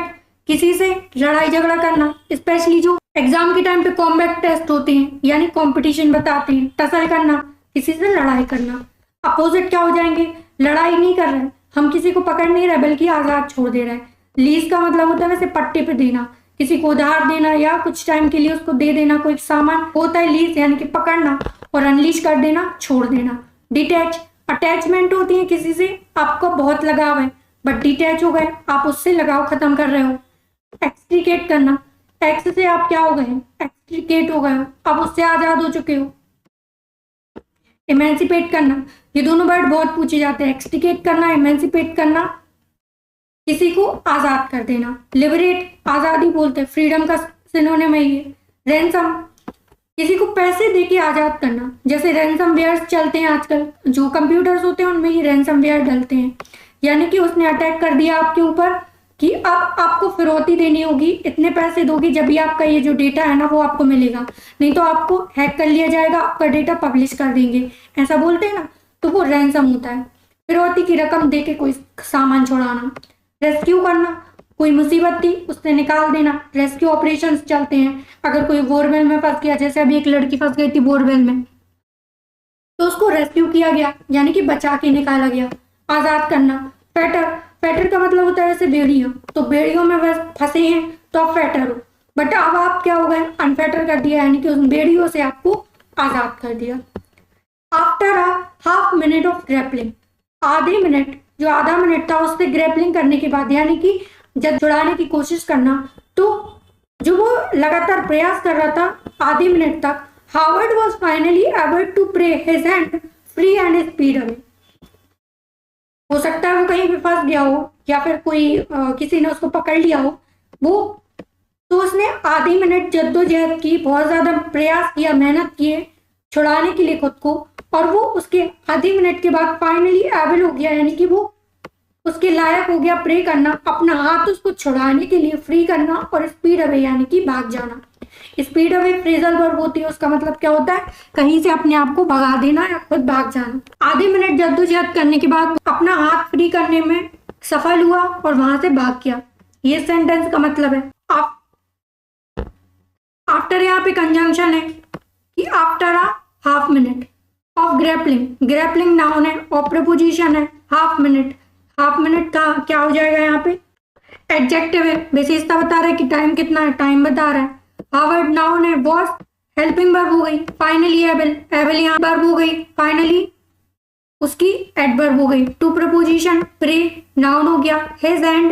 किसी से लड़ाई झगड़ा करना, स्पेशली जो एग्जाम के टाइम पे कॉम्बैट टेस्ट होते हैं, यानी कंपटीशन बताते हैं। टसल करना, किसी से लड़ाई करना। अपोजिट क्या हो जाएंगे, लड़ाई नहीं कर रहे, हम किसी को पकड़ नहीं रहे, बल्कि आजाद छोड़ दे रहे हैं। लीज का मतलब होता है वैसे पट्टे पे देना, किसी को उधार देना या कुछ टाइम के लिए उसको दे देना, कोई सामान होता है लीज, यानी कि पकड़ना, और अनलीज कर देना, छोड़ देना। डिटैच, अटैचमेंट होती है किसी से, आपको बहुत लगाव है बट डिटैच हो गए, आप उससे लगाव खत्म कर रहे हो। एक्सट्रीकेट करना, एक्स से आप क्या हो गए, एक्सट्रिकेट हो गए हो, अब उससे आजाद हो चुके हो। इमेंसिपेट करना, ये दोनों वर्ड बहुत पूछे जाते हैं, एक्सट्रिकेट करना, इमेंसिपेट करना, किसी को आजाद कर देना। लिबरेट आजादी बोलते हैं, फ्रीडम का सिनोनिम है ये। रैंसम, किसी को पैसे देके आजाद करना, जैसे रैंसम वेयर्स चलते हैं आजकल, जो कंप्यूटर्स होते हैं उनमें ये रैंसम वेयर डलते हैं, यानी कि उसने अटैक कर दिया आपके ऊपर कि अब आपको फिरौती देनी होगी, इतने पैसे दोगी जब भी आपका ये जो डेटा है ना वो आपको मिलेगा, नहीं तो आपको हैक कर लिया जाएगा, आपका डेटा पब्लिश कर देंगे, ऐसा बोलते हैं ना, तो वो रैंसम होता है। फिरौती की रकम देके कोई सामान छुड़ाना। रेस्क्यू करना, कोई मुसीबत थी उससे निकाल देना, रेस्क्यू ऑपरेशंस चलते हैं। अगर कोई बोरवेल में फंस गया, जैसे अभी एक लड़की फंस गई थी बोरवेल में, तो उसको रेस्क्यू किया गया, यानी कि बचा के निकाला गया। आजाद करना। फेटर, फेटर का मतलब होता है जैसे बेड़ियों, तो बेड़ियों में बस फंसे हैं तो आप फेटर हो, बट अब आप क्या हो गए, अनफेटर कर दिया, यानी कि उन बेड़ियों से आपको आजाद कर दिया। After a half minute of grappling, आधे मिनट, जो आधा मिनट था उससे ग्रैपलिंग करने के बाद, यानी कि जब छुड़ाने की कोशिश करना, तो जो वो लगातार प्रयास कर रहा था आधे मिनट तक, Howard was finally able to pry his hand free and speed away. हो सकता है वो कहीं पे फंस गया हो या फिर कोई किसी ने उसको पकड़ लिया हो, वो तो उसने आधे मिनट जद्दोजहद की, बहुत ज्यादा प्रयास किया, मेहनत किए छुड़ाने के लिए खुद को, और वो उसके आधे मिनट के बाद फाइनली एबल हो गया, यानी कि वो उसके लायक हो गया प्रे करना, अपना हाथ उसको छुड़ाने के लिए फ्री करना, और स्पीड अवे यानी कि भाग जाना। स्पीड अवे फ्रेजल वर्ब होती है, उसका मतलब क्या होता है, कहीं से अपने आप को भगा देना या खुद भाग जाना। आधे मिनट जद्दोजहद करने के बाद अपना हाथ फ्री करने में सफल हुआ और वहां से भाग गया, ये सेंटेंस का मतलब है। आफ्टर यहाँ पे कंजंक्शन है कि after a half minute of grappling, grappling noun है और प्रपोजिशन है हाफ मिनट, हाफ मिनट का क्या हो जाएगा यहाँ पे, एडजेक्टिव है, विशेषता बता रहा है कि टाइम कितना है, टाइम बता रहा है। हावर्ड नाउन है, वॉज हेल्पिंग वर्ब हो गई, फाइनली एबल, एबल यहाँ वर्ब हो गई, फाइनली उसकी एडवर्ब हो गई। टू प्रपोजिशन, प्रे नाउन हो गया, हिज हैंड,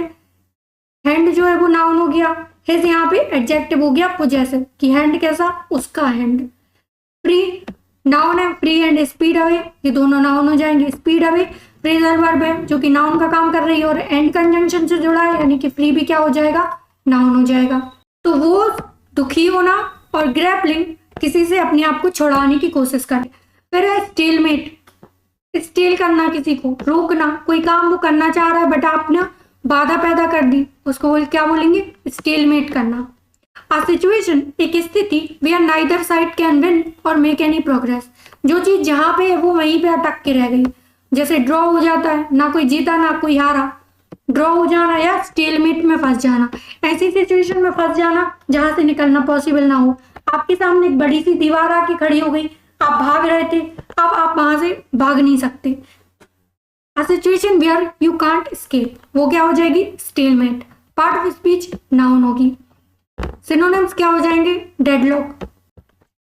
हैंड जो है वो नाउन हो गया, हिज यहाँ पे एडजेक्टिव हो गया पोजेसिव, कि हैंड कैसा, उसका हैंड। फ्री नाउन है, फ्री एंड स्पीड अवे, ये दोनों नाउन हो जाएंगे। स्पीड अवे फ्रेजल वर्ब है जो कि नाउन का काम कर रही है और एंड कंजंक्शन से जुड़ा है, यानी कि फ्री भी क्या हो जाएगा, नाउन हो जाएगा। तो वो दुखी होना और ग्रैपलिंग, किसी से अपने आप को छुड़ाने की कोशिश करना। फिर है स्टेलमेट, स्टेल करना, किसी को रोकना, कोई काम वो करना चाह रहा है बट आपने बाधा पैदा कर दी, उसको क्या बोलेंगे, स्टेलमेट करना। A situation, एक स्थिति, where neither side can win or make any progress, जो चीज जहां पे है वो वहीं पे अटक के रह गई, जैसे ड्रॉ हो जाता है, ना कोई जीता ना कोई हारा, ड्रॉ हो जाना या स्टेलमेट में फंस जाना, ऐसी सिचुएशन में फंस जाना जहां से निकलना पॉसिबल ना हो। आपके सामने एक बड़ी सी दीवार आके खड़ी हो गई, आप भाग रहे थे, अब आप वहां से भाग नहीं सकते। A situation where you can't escape, वो क्या हो जाएगी, stalemate. Part of speech noun होगी। सिनोनिम्स क्या हो जाएंगे, डेडलॉक,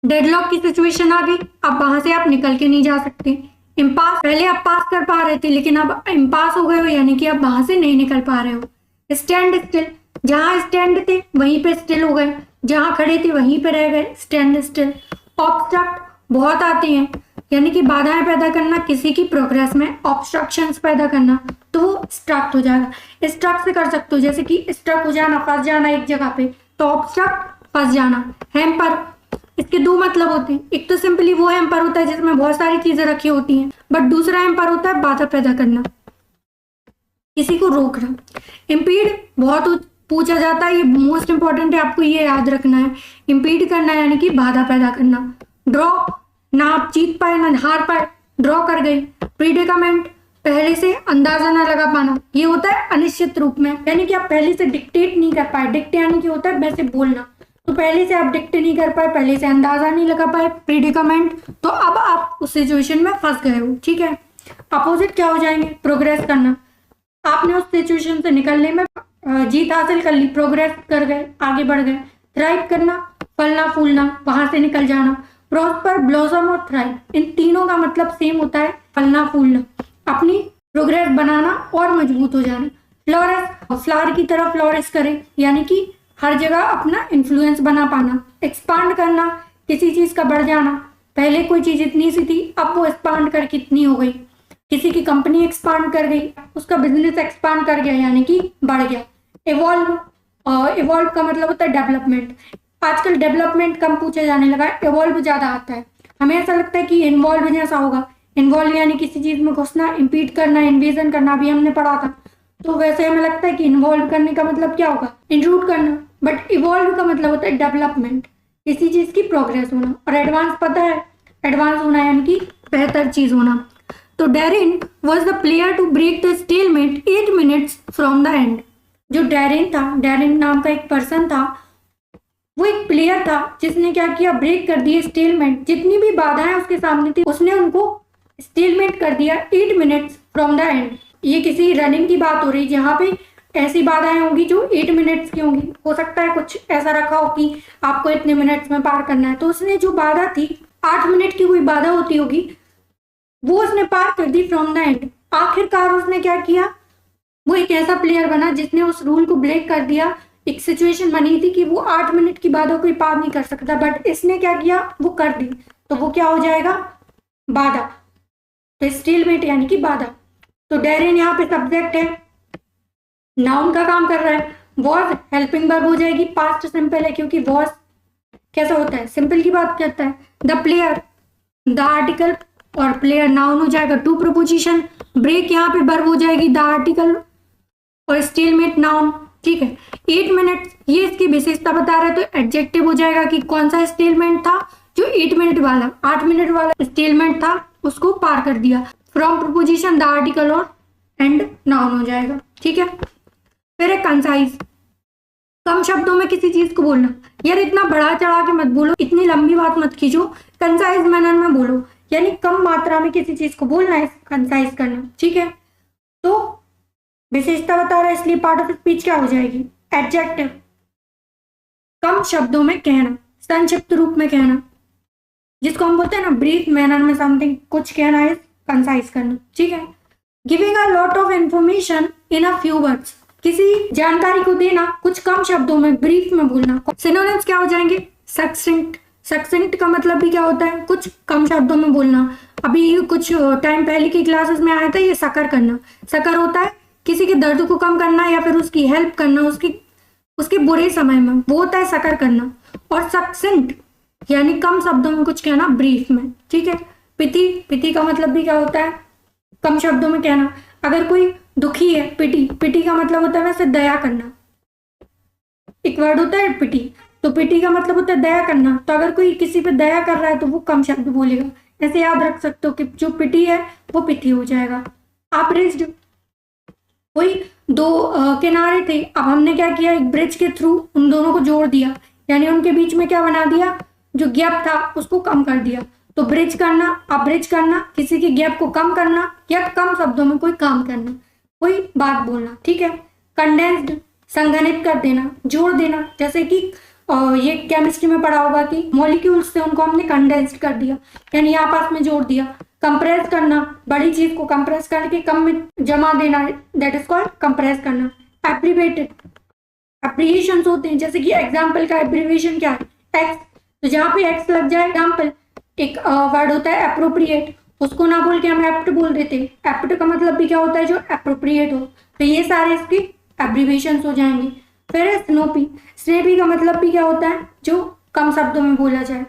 डेडलॉक की सिचुएशन आ गई, अब वहां से आप निकल के नहीं जा सकते। इम्पास, पहले आप पास कर पा रहे थे लेकिन अब इम्पास हो गए हो, यानी कि आप वहां से नहीं निकल पा रहे हो। स्टैंड स्टिल, जहां स्टैंड थे वहीं पे स्टिल हो गए, जहां खड़े थे वहीं पे रह गए, स्टैंड स्टिल। ऑब्स्ट्रक्ट बहुत आते हैं, यानी कि बाधाएं पैदा करना किसी की प्रोग्रेस में, ऑब्स्ट्रक्शंस पैदा करना, तो वो स्ट्रक्ट हो जाएगा। स्ट्रक्ट से कर सकते हो, जैसे कि स्ट्रक हो जाना, फंस जाना एक जगह पे, तो ऑब्स्ट्रक्ट फंस जाना। हैम्पर, इसके दो मतलब होते हैं, एक तो सिंपली वो हैम्पर होता है जिसमें बहुत सारी चीजें रखी होती हैं, बट दूसरा हैम्पर होता है बाधा पैदा करना, किसी को रोकना। इम्पीड बहुत पूछा जाता है, ये मोस्ट इंपॉर्टेंट है, आपको ये याद रखना है। इम्पीड करना यानी कि बाधा पैदा करना। ड्रॉ, ना आप जीत पाए ना हार पाए, ड्रॉ कर गई। प्रीडिकामेंट, पहले से अंदाजा ना लगा पाना, ये होता है अनिश्चित रूप में, यानी कि आप पहले से डिक्टेट नहीं कर पाए, डिक्टे यानी कि होता है वैसे बोलना, तो पहले से आप डिक्टे नहीं कर पाए, पहले से अंदाजा नहीं लगा पाए, प्रीडिकामेंट, तो अब आप उस सिचुएशन में फंस गए हो, ठीक है। अपोजिट क्या हो जाएंगे, प्रोग्रेस करना, आपने उस सिचुएशन से निकलने में जीत हासिल कर ली, प्रोग्रेस कर गए, आगे बढ़ गए। थ्राइव करना, फलना फूलना, वहां से निकल जाना। प्रॉस्पर, ब्लॉसम और थ्राइव, इन तीनों का मतलब सेम होता है, फलना फूलना, अपनी प्रोग्रेस बनाना और मजबूत हो जाना। फ्लोरेस, फ्लावर की तरह फ्लोरिश करे, यानी कि हर जगह अपना इन्फ्लुएंस बना पाना, एक्सपांड करना, किसी चीज का बढ़ जाना। पहले कोई चीज इतनी सी थी, अब वो एक्सपांड करके इतनी हो गई। किसी की कंपनी एक्सपांड कर गई, उसका बिजनेस एक्सपांड कर गया यानी कि बढ़ गया। इवॉल्व, इवॉल्व का मतलब होता है डेवलपमेंट। आजकल डेवलपमेंट कम पूछा जाने लगा है, इवॉल्व ज्यादा आता है। हमें ऐसा लगता है कि इन्वॉल्व जैसा होगा। इन्वॉल्व यानी किसी चीज में घुसना, इम्पीड करना, इन्वेजन करना, अभी हमने पढ़ा था। तो वैसे हमें लगता है कि इन्वॉल्व करने का मतलब क्या होगा, इंट्रूड करना। बट इवॉल्व का मतलब होता है डेवलपमेंट, किसी चीज की प्रोग्रेस होना। और एडवांस पता है, एडवांस होना यानी कि बेहतर चीज होना। तो Darren was the player to break the stalemate 8 minutes from the end. जो डेरिन था, डेरिन नाम का एक पर्सन था, वो एक प्लेयर था जिसने क्या किया, ब्रेक कर दिया स्टेलमेट। जितनी भी बाधाएं उसके सामने थी उसने उनको स्टेलमेट कर दिया 8 मिनट्स फ्रॉम द एंड। ये किसी रनिंग की बात हो रही जहां पे ऐसी बाधाएं होंगी जो 8 मिनट्स की होंगी। हो सकता है कुछ ऐसा रखा हो कि आपको इतने मिनट्स में पार करना है, तो उसने जो बाधा थी 8 मिनट की कोई बाधा होती होगी, वो उसने पार कर दी फ्रॉम द एंड। आखिरकार उसने क्या किया, वो एक ऐसा प्लेयर बना जिसने उस रूल को ब्रेक कर दिया। एक सिचुएशन बनी थी कि वो 8 मिनट की बाधा कोई पार नहीं कर सकता, बट इसने क्या किया, वो कर दी। तो वो क्या हो जाएगा, बाधा। तो स्टेलमेट यानी कि बाधा। तो डेरिन यहाँ पे सब्जेक्ट है, नाउन का काम कर रहा है। वॉज हेल्पिंग वर्ब हो जाएगी, पास्ट सिंपल है क्योंकि वॉज कैसा होता है, सिंपल की बात करता है। द प्लेयर, द आर्टिकल और प्लेयर नाउन हो जाएगा। टू प्रपोजिशन, ब्रेक यहाँ पे वर्ब हो जाएगी, द आर्टिकल और स्टेलमेट नाउन। ठीक है, 8 मिनट ये इसकी विशेषता बता रहा है, तो एडजेक्टिव हो जाएगा कि कौन सा स्टेलमेंट था, जो 8 मिनट वाला, 8 मिनट वाला स्टेलमेंट था, उसको पार कर दिया। फ्रॉम प्रपोजिशन, द आर्टिकल और एंड नाउन हो जाएगा। ठीक है, फिर है कंसाइज, कम शब्दों में किसी चीज को बोलना। यार इतना बढ़ा चढ़ा के मत बोलो, इतनी लंबी बात मत खींचो, कंसाइज मैनर में बोलो, यानी कम मात्रा में किसी चीज को बोलना है, कंसाइज करना। ठीक है, तो विशेषता बता रहा है इसलिए पार्ट ऑफ स्पीच क्या हो जाएगी, एडजेक्टिव। कम शब्दों में कहना, संक्षिप्त रूप में कहना, जिसको हम बोलते हैं ना ब्रीफ मैनर में समथिंग कुछ कहना है, कंसाइज करना। ठीक है, giving a lot of information in a few words, किसी जानकारी को देना कुछ कम शब्दों में, ब्रीफ में बोलना। सिनोनिम्स क्या हो जाएंगे, सक्सिंक्ट। सक्सिंक्ट का मतलब भी क्या होता है, कुछ कम शब्दों में बोलना। अभी कुछ टाइम पहले की क्लासेस में आया था ये सकर करना। सकर होता है किसी के दर्द को कम करना या फिर उसकी हेल्प करना, उसके बुरे समय में, वो होता है सकर करना। और सक्सिंक्ट यानी कम शब्दों में कुछ कहना, ब्रीफ में। ठीक है, पिटी, पिटी का मतलब भी क्या होता है, कम शब्दों में कहना। अगर कोई दुखी है, पिटी, पिटी का मतलब होता है वैसे दया करना, एक वर्ड होता है पिटी, तो पिटी का मतलब होता है दया करना। तो अगर कोई किसी पे दया कर रहा है तो वो कम शब्द बोलेगा। ऐसे याद रख सकते हो कि जो पिटी है वो पिटी हो जाएगा। आप रिज्ड, कोई दो किनारे थे, अब हमने क्या किया, एक ब्रिज के थ्रू उन दोनों को जोड़ दिया, यानी उनके बीच में क्या बना दिया, जो गैप था उसको कम कर दिया। तो ब्रिज करना, अब ब्रिज करना, किसी के गैप को कम करना या कम शब्दों में कोई काम करना, कोई बात बोलना। ठीक है, कंडेंस्ड, संघनित कर देना, जोड़ देना। जैसे कि ये केमिस्ट्री में पढ़ा होगा कि मॉलिक्यूल्स से उनको हमने कंडेंस्ड कर दिया, यानी आपस में जोड़ दिया। कंप्रेस करना, बड़ी चीज को कंप्रेस करके कम में जमा देना, दैट इज कॉल्ड कंप्रेस करना। एब्रीवेटेड, एब्रीविएशंस होते हैं, जैसे कि एग्जाम्पल का एब्रीविएशन क्या है, एक्स, तो जहाँ पे एक्स लग जाए एग्जाम्पल। एक वर्ड होता है अप्रोप्रिएट, उसको ना बोल के हम एप्ट बोल देते। एप्ट का मतलब भी क्या होता है, जो अप्रोप्रिएट हो। तो ये सारे इसके एब्रीविएशंस हो जाएंगे। फिर है स्नोपी, स्नेपी का मतलब भी क्या होता है, जो कम शब्दों में बोला जाए।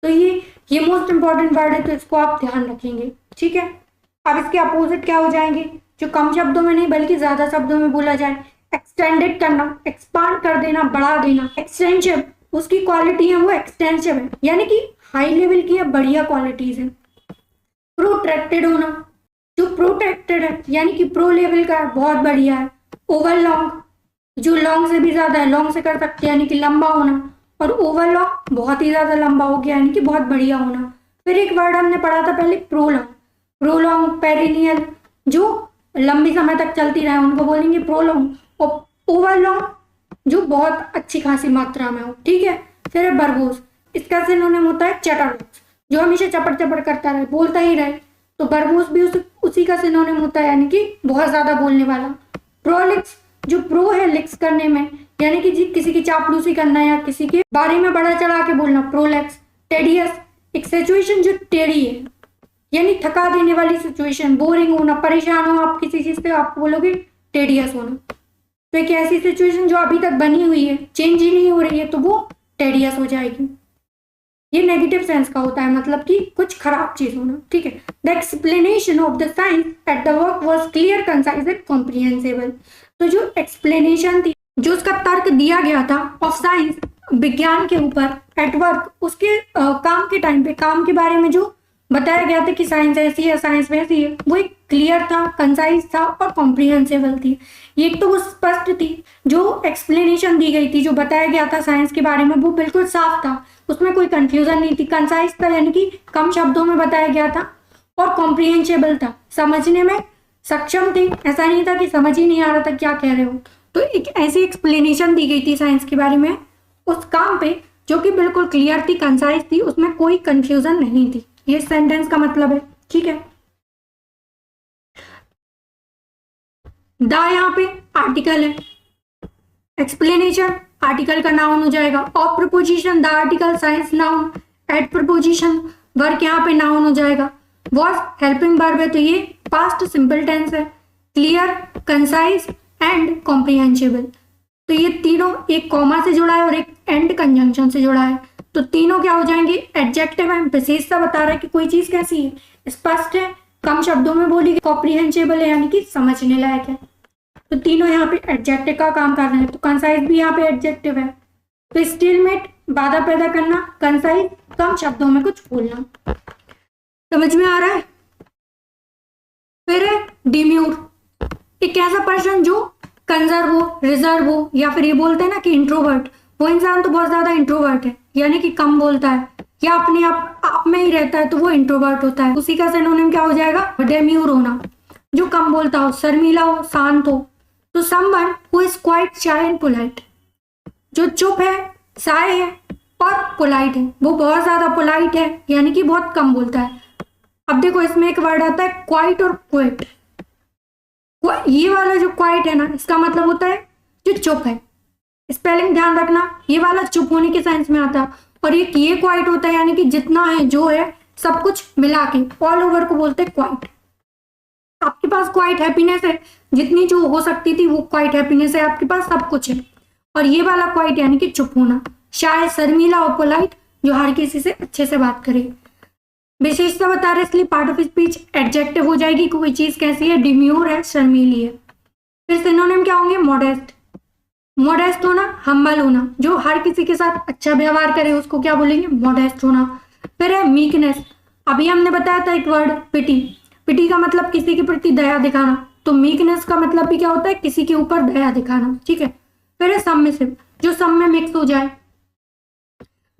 तो ये मोस्ट इंपॉर्टेंट वर्ड है, तो इसको आप ध्यान रखेंगे। ठीक है, अब इसके अपोजिट क्या हो जाएंगे, जो कम शब्दों में नहीं बल्कि ज्यादा शब्दों में बोला जाए। एक्सटेंडेड करना, एक्सपांड कर देना, बढ़ा देना। एक्सटेंसिव, उसकी क्वालिटी है वो एक्सटेंसिव है, यानी कि हाई लेवल की है, बढ़िया क्वालिटीज है। प्रोटेक्टेड होना, जो प्रोटेक्टेड है यानी कि प्रो लेवल का है, बहुत बढ़िया है। ओवर लॉन्ग, जो लॉन्ग से भी ज्यादा है, लॉन्ग से कर सकते हैं यानी कि लंबा होना। और ओवर लॉन्ग बहुत ही ज्यादा लंबा हो गया यानी कि बहुत बढ़िया होना। फिर एक वर्ड हमने पढ़ा था पहले, प्रोलॉन्ग। प्रोलॉन्ग, पेरिनियल, जो लंबी समय तक चलती रहे उनको बोलेंगे प्रोलॉन्ग। और ओवर लॉन्ग जो बहुत अच्छी खासी मात्रा में हो। ठीक है, फिर बरबोस, इसका सिनोनिम होता है चटरबॉक्स, जो हमेशा चपड़ चपड़ करता रहे, बोलता ही रहे। तो बरबोस भी उसी का सिनोनिम होता है, यानी कि बहुत ज्यादा बोलने वाला। प्रोलिक्स, जो प्रो है लिक्स करने में, यानी कि किसी की चापलूसी करना या किसी के बारे में बड़ा चढ़ा के बोलना। प्रोलैक्स, टेडियस, एक सिचुएशन जो टेढ़ी है यानी थका देने वाली सिचुएशन, बोरिंग होना, परेशान हो आप किसी चीज से, आप बोलोगे टेडियस होना। तो एक ऐसी सिचुएशन जो अभी तक बनी हुई है, चेंज ही नहीं हो रही है, तो वो टेडियस हो जाएगी। ये नेगेटिव सेंस का होता है, मतलब कि कुछ खराब चीज होना, ठीक है। The explanation of the science at the work was clear, concise and comprehensible. तो जो एक्सप्लेनेशन थी, जो उसका तर्क दिया गया था ऑफ साइंस, विज्ञान के ऊपर, एट वर्क, उसके काम के टाइम पे, काम के बारे में जो बताया गया था कि साइंस ऐसी है, साइंस वैसी है, वो एक क्लियर था, कंसाइज था और कॉम्प्रिहेंसिबल थी। एक तो वो स्पष्ट थी, जो एक्सप्लेनेशन दी गई थी, जो बताया गया था साइंस के बारे में, वो बिल्कुल साफ था, उसमें कोई कंफ्यूजन नहीं थी। कंसाइज था यानी कि कम शब्दों में बताया गया था, और कॉम्प्रिहेंसिबल था, समझने में सक्षम थे, ऐसा नहीं था कि समझ ही नहीं आ रहा था क्या कह रहे हो। तो एक ऐसी एक्सप्लेनेशन दी गई थी साइंस के बारे में उस काम पे, जो कि बिल्कुल क्लियर थी, कंसाइज थी, उसमें कोई कंफ्यूजन नहीं थी। ये सेंटेंस का मतलब है, ठीक है। द यहाँ पे आर्टिकल है, एक्सप्लेनेशन आर्टिकल का नाउन हो जाएगा, of preposition the article, science noun, at preposition work यहाँ पे नाउन हो जाएगा, वॉज हेल्पिंग वर्ब है तो ये पास्ट सिंपल टेंस है, क्लियर, कंसाइज एंड कॉम्प्रिहेंसिबल। तो ये तीनों एक कॉमा से जुड़ा है और एक एंड कंजंक्शन से जुड़ा है, तो तीनों क्या हो जाएंगे, एडजेक्टिव है, विशेषता बता रहा है कि कोई चीज कैसी है, स्पष्ट है, कम शब्दों में बोली गई, कॉम्प्रिहेंसिबल है यानी कि समझने लायक है। तो तीनों यहाँ पे एडजेक्टिव का काम कर रहे हैं। तो कंसाइज भी यहाँ पे एडजेक्टिव है। तो स्टेलमेट, बाधा पैदा करना, कंसाइज, कम शब्दों में कुछ बोलना। समझ में आ रहा है? फिर है डिम्यूर, एक ऐसा पर्सन जो कंजर्व हो, रिजर्व हो, या फिर ये बोलते हैं ना कि इंट्रोवर्ट, वो इंसान तो बहुत ज्यादा इंट्रोवर्ट है, यानी कि कम बोलता है या अपने आप में ही रहता है, तो वो इंट्रोवर्ट होता है। उसी का सिनोनिम क्या हो जाएगा, डेम्यूर होना, जो कम बोलता हो, शर्मीला हो, शांत हो। तो someone who is quite shy and polite, जो चुप है, शाय है और पोलाइट है, वो बहुत ज्यादा पोलाइट है यानी कि बहुत कम बोलता है। अब देखो इसमें एक वर्ड आता है क्वाइट और क्विट। ये वाला जो क्वाइट है ना, इसका मतलब होता है जो चुप है, स्पेलिंग ध्यान रखना, ये वाला चुप होने के सेंस में आता है, और एक ये क्वाइट होता है यानी कि जितना है, जो है, सब कुछ मिला के, ऑल ओवर को बोलते हैं क्वाइट। आपके पास क्वाइट हैप्पीनेस है, जितनी जो हो सकती थी वो क्वाइट हैप्पीनेस है आपके पास, सब कुछ है। और ये वाला क्वाइट यानी कि चुप होना, शायद, शर्मीला और पोलाइट, जो हर किसी से अच्छे से बात करे। विशेषता बता रहे इसलिए पार्ट ऑफ स्पीच एडजेक्टिव हो जाएगी, कोई चीज कैसी है, डिम्यूर है, शर्मीली है। फिर सिनोनिम क्या होंगे, मॉडेस्ट, मॉडेस्ट होना, हम्बल होना, जो हर किसी के साथ अच्छा व्यवहार करे उसको क्या बोलेंगे, मॉडेस्ट होना। फिर है मीकनेस, अभी हमने बताया था एक वर्ड पिटी, पिटी का मतलब किसी के प्रति दया दिखाना, तो मीकनेस का मतलब भी क्या होता है, किसी के ऊपर दया दिखाना, ठीक है। फिर है सबमिसिव, जो सब में मिक्स हो जाए।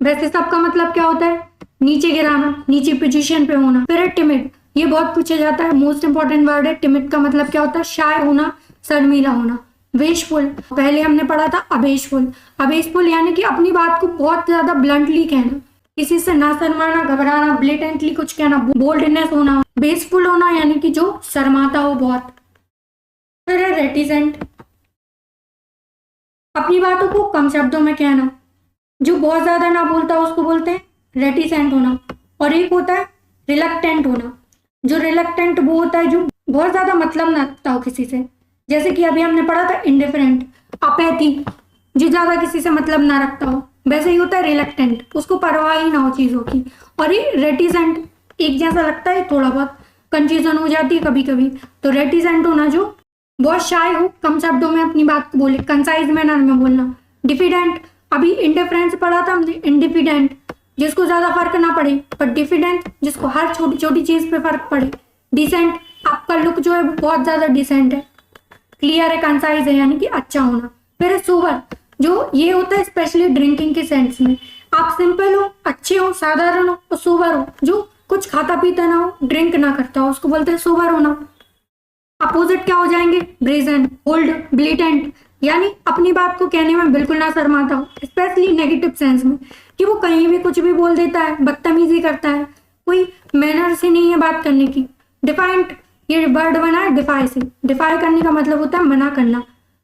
वैसे सब का मतलब क्या होता है, नीचे गिराना, नीचे पोजीशन पे होना। फिर है टिमिड, ये बहुत पूछा जाता है, मोस्ट इंपॉर्टेंट वर्ड है। टिमिड का मतलब क्या होता है, शाय होना, शर्मीला होना। वेशफुल, पहले हमने पढ़ा था अबेशफुल, अबेशफुल यानी कि अपनी बात को बहुत ज्यादा ब्लंटली कहना, किसी से ना शर्माना, घबराना, ब्लेटेंटली कुछ कहना, बोल्डनेस होना। बेसफुल होना यानी कि जो शर्माता हो बहुत। फिर है रेटिसेंट, अपनी बातों को कम शब्दों में कहना, जो बहुत ज्यादा ना बोलता उसको बोलते हैं रेटिसेंट होना। और एक होता है रिलक्टेंट होना, जो रिलक्टेंट वो होता है जो बहुत ज्यादा मतलब ना रखता हो किसी से, जैसे कि अभी हमने पढ़ा था इंडिफरेंट, अपैथी, जो ज्यादा किसी से मतलब ना रखता हो, वैसे ही होता है रिलक्टेंट, उसको परवाह ही ना हो चीजों की। और ये रेटिसेंट एक जैसा लगता है, थोड़ा बहुत कंफ्यूजन हो जाती है कभी कभी। तो रेटिसेंट होना जो बहुत शाय हो, कम शब्दों में अपनी बात को बोले, कंसाइज मैनर में बोलना। डिफिडेंट, अभी इंडिफरेंस पढ़ा था हमने, इंडिफिडेंट जिसको ज्यादा फर्क ना पड़े, पर डिफिडेंट जिसको हर छोटी छोटी चीज पे फर्क पड़े। डिसेंट, आपका लुक जो है बहुत ज्यादा डिसेंट है, क्लियर है, कंसाइज है यानी कि अच्छा होना। फिर है सोबर, जो ये होता है स्पेशली ड्रिंकिंग के सेंस में, आप सिंपल हो, अच्छे हो, साधारण हो, और सोबर हो, जो कुछ खाता पीता ना हो, ड्रिंक ना करता हो, उसको बोलते हैं सोबर होना। अपोजिट क्या हो जाएंगे, ब्रेजन, बोल्ड, ब्लिटेंट, यानी अपनी बात को कहने में बिल्कुल ना शर्माता हो, स्पेशली नेगेटिव सेंस में, कि वो कहीं भी कुछ भी बोल देता है, बदतमीजी करता है, कोई मैनर से नहीं है बात करने की। डिफाइंट, ये वर्ड बना है डिफाई से, डिफाई करने का मतलब होता है मना करना,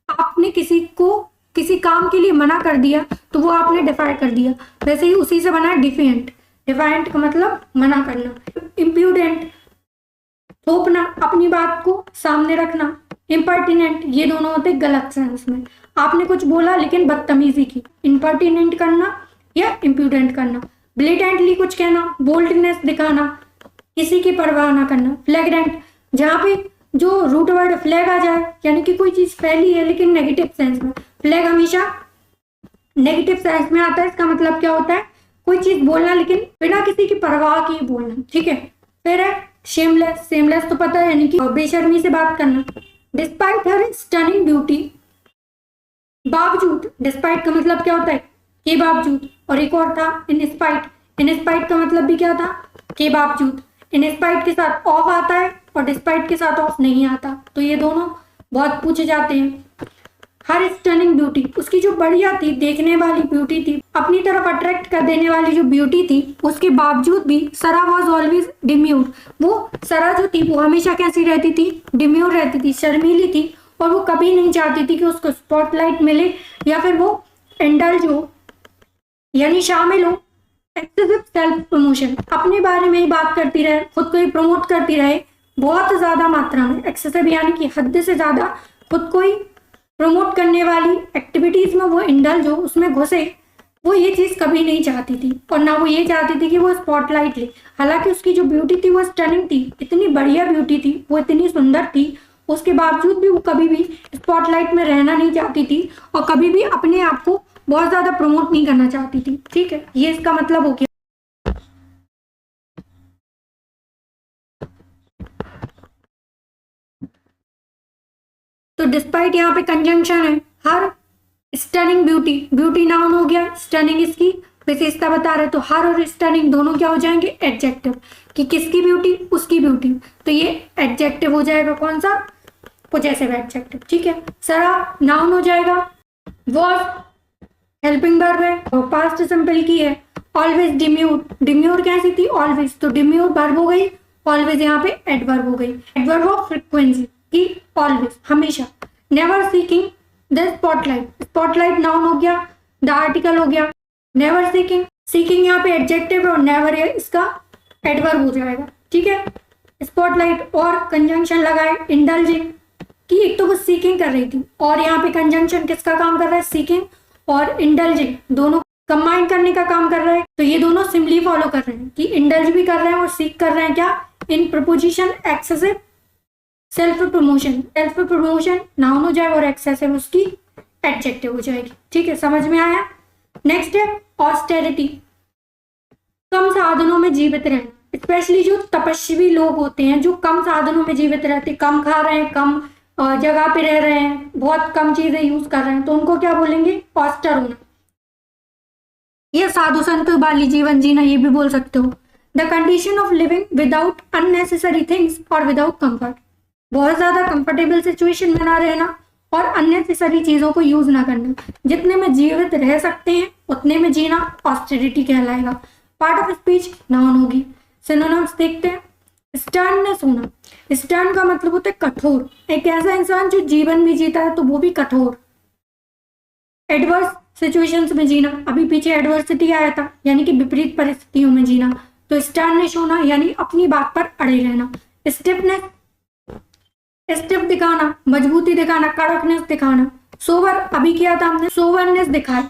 आपने किसी को किसी काम के लिए मना कर दिया तो वो आपने डिफाई कर दिया, वैसे ही उसी से बना है डिफिएंट। डिफाइंट का मतलब मना करना। इम्प्यूडेंट, थोपना, अपनी बात को सामने रखना। इम्पर्टिनेंट, ये दोनों होते गलत सेंस में, आपने कुछ बोला लेकिन बदतमीजी की। इम्पर्टिनेंट करना या इम्प्यूडेंट करना। ब्लेटेंटली कुछ कहना, बोल्डनेस दिखाना, किसी की परवाह ना करना। फ्लैग्रेंट, जहाँ पे जो रूट वर्ड फ्लैग आ जाए, यानी कि कोई चीज फैली है लेकिन नेगेटिव सेंस में। फ्लैग हमेशा नेगेटिव सेंस में आता है, इसका मतलब क्या होता है, कोई चीज बोलना लेकिन बिना किसी की परवाह के बोलना, ठीक है। फिर है शेमलेस। शेमलेस तो पता है, यानी कि बेशर्मी से बात करना। डिस्पाइट हर स्टनिंग ब्यूटी, बावजूद। डिस्पाइट का मतलब क्या होता है, के बावजूद। और एक और था इन स्पाइट। इन स्पाइट का मतलब भी क्या था, के बावजूद। इन स्पाइट के साथ ऑफ आता है और डिस्पाइट के साथ ऑफ नहीं आता, तो ये दोनों बहुत पूछे जाते हैं। हर स्टनिंग ब्यूटी, उसकी जो बढ़िया थी, देखने वाली ब्यूटी थी, अपनी तरफ अट्रैक्ट कर देने वाली जो ब्यूटी थी, उसके बावजूद भी सरा वॉज ऑलवेज डिम्यूर। वो सरा जो थी वो हमेशा कैसी रहती थी, डिम्यूर रहती थी, शर्मीली थी, और वो कभी नहीं चाहती थी कि उसको स्पॉटलाइट मिले या फिर वो इंडल्ज हो, यानी शामिल हो। एक्सेसिव सेल्फ प्रमोशन, अपने बारे में ही बात करती रहे, खुद को ही प्रमोट करती रहे बहुत ज्यादा मात्रा में। एक्सेसिव यानी कि हद से ज्यादा खुद को ही प्रमोट करने वाली एक्टिविटीज में वो इंडल्ज हो, उसमें घुसे, वो ये चीज कभी नहीं चाहती थी। और ना वो ये चाहती थी कि वो स्पॉटलाइट ले। हालांकि उसकी जो ब्यूटी थी वो स्टनिंग थी, इतनी बढ़िया ब्यूटी थी, वो इतनी सुंदर थी, उसके बावजूद भी वो कभी भी स्पॉटलाइट में रहना नहीं चाहती थी और कभी भी अपने आप को बहुत ज्यादा प्रमोट नहीं करना चाहती थी, ठीक है। ये इसका मतलब हो गया। तो डिस्पाइट यहाँ पे कंजंक्शन है। हर स्टनिंग ब्यूटी, ब्यूटी नाउन हो गया, स्टनिंग इसकी विशेषता बता रहे, तो हर और स्टनिंग दोनों क्या हो जाएंगे, एडजेक्टिव, कि किसकी ब्यूटी, उसकी ब्यूटी, तो ये एडजेक्टिव हो जाएगा, कौन सा, पोजेसिव एडजेक्टिव, ठीक है। सरा नाउन हो जाएगा। वॉज हेल्पिंग वर्ब है और पास्ट सिंपल की है। ऑलवेज डिम्यूर, डिम्यूर कैसी थी, ऑलवेज, तो डिम्यूर वर्ब हो गई, ऑलवेज यहाँ पे एडवर्ब हो गई। एडवर्ब ऑफ फ्रीक्वेंसी की ऑलवेज, हमेशा। Never seeking the spotlight, spotlight noun हो गया, द आर्टिकल हो गया। नेवर सीकिंग, सीकिंग यहाँ पे एडजेक्टिव और नेवर है इसका एडवर्ब हो जाएगा, ठीक है। स्पॉटलाइट और कंजंक्शन लगाए, इंडल्जिंग, कि एक तो वो सीकिंग कर रही थी और यहाँ पे कंजंक्शन किसका काम कर रहा है, सीकिंग और इंडल्जिंग, दोनों कंबाइन करने का काम कर रहा है। तो ये दोनों सिंपली फॉलो कर रहे हैं कि इंडल्ज भी कर रहे हैं और सीक कर रहे हैं, क्या, in preposition excessive self promotion. Self promotion noun हो जाएगा और एक्सेसिव उसकी एडजेक्टिव हो जाएगी, ठीक है, समझ में आया। नेक्स्ट है ऑस्टेरिटी, कम साधनों में जीवित रहना। स्पेशली जो तपस्वी लोग होते हैं, जो कम साधनों में जीवित रहते, कम खा रहे हैं, कम जगह पे रह रहे हैं, बहुत कम चीजें यूज कर रहे हैं, तो उनको क्या बोलेंगे, ऑस्टर होना। ये साधु संत वाली जीवन जीना, ये भी बोल सकते हो। The condition of living without unnecessary things और विदाउट कंफर्ट, बहुत ज्यादा कंफर्टेबल सिचुएशन में ना रहना और अननेसेसरी चीजों को यूज ना करना। जितने में जीवित रह सकते हैं उतने में जीना ऑस्टेरिटी कहलाएगा। पार्ट ऑफ स्पीच नाउन होगी। सिनोनिम्स देखते हैं। स्टर्ननेस होना, स्टर्न का मतलब होता है कठोर, एक ऐसा इंसान जो जीवन भी जीता है तो वो भी कठोर। एडवर्स सिचुएशंस में जीना, अभी पीछे एडवर्सिटी आया था, यानी कि विपरीत परिस्थितियों में जीना, तो स्टर्ननेस होना यानी अपनी बात पर अड़े रहना। स्टिफनेस, स्टिफ दिखाना, मजबूती दिखाना, कड़कनेस दिखाना। सोबर, अभी किया था हमने, सोबरनेस दिखाए,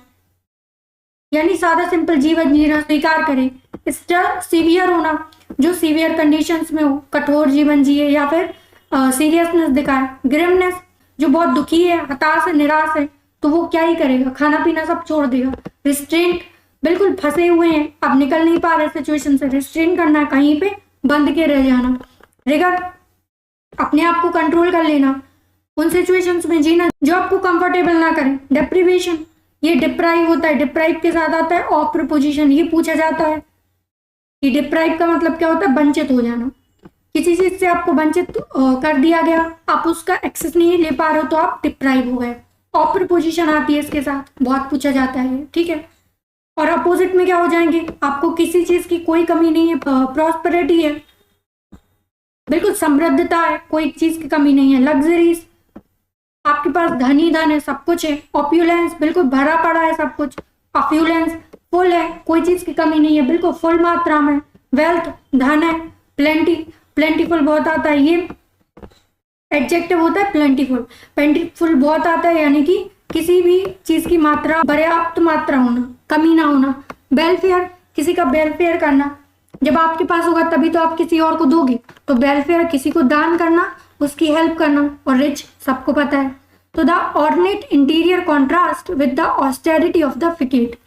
यानी सादा सिंपल जीवन जीना स्वीकार करे। सीवियर होना, जो सीवियर कंडीशंस में हो, कठोर जीवन जिए या फिर सीरियसनेस दिखाए। ग्रिमनेस, जो बहुत दुखी है, हताश है, निराश है, तो वो क्या ही करेगा, खाना पीना सब छोड़ देगा। रिस्ट्रेंट, बिल्कुल फंसे हुए हैं, अब निकल नहीं पा रहे सिचुएशन से, रिस्ट्रेन करना, कहीं पे बंद के रह जाना। रिगर, अपने आप को कंट्रोल कर लेना, उन सिचुएशंस में जीना जो आपको कंफर्टेबल ना करें। डिप्रीवेशन, ये डिप्राइव होता है, डिप्राइव के साथ आता है ऑफ प्रीपोजिशन। ये पूछा जाता है कि डिप्राइव का मतलब क्या होता है, वंचित हो जाना, किसी चीज से आपको वंचित कर दिया गया, आप उसका एक्सेस नहीं ले पा रहे हो तो आप डिप्राइव हो गए। ऑफ प्रीपोजिशन आती है इसके साथ, बहुत पूछा जाता है, ठीक है। और अपोजिट में क्या हो जाएंगे, आपको किसी चीज की कोई कमी नहीं है, प्रॉस्पेरिटी है, बिल्कुल समृद्धता है, कोई चीज की कमी नहीं है। लग्जरीज, आपके पास धन ही धन है, सब कुछ है। ऑप्यूलेंस, बिल्कुल भरा पड़ा है सब कुछ। अफ्यूलेंस, फुल है, कोई चीज की कमी नहीं है, बिल्कुल फुल मात्रा में। वेल्थ, धन है। प्लेंटी, प्लेंटीफुल बहुत आता है, ये एडजेक्टिव होता है प्लेंटीफुल। प्लेंटीफुल बहुत आता है यानी कि किसी भी चीज की मात्रा, पर्याप्त मात्रा होना, कमी ना होना। वेलफेयर, किसी का वेलफेयर करना, जब आपके पास होगा तभी तो आप किसी और को दोगे, तो वेलफेयर किसी को दान करना, उसकी हेल्प करना। और रिच सबको पता है। तो the ornate interior contrast with the austerity of the facade,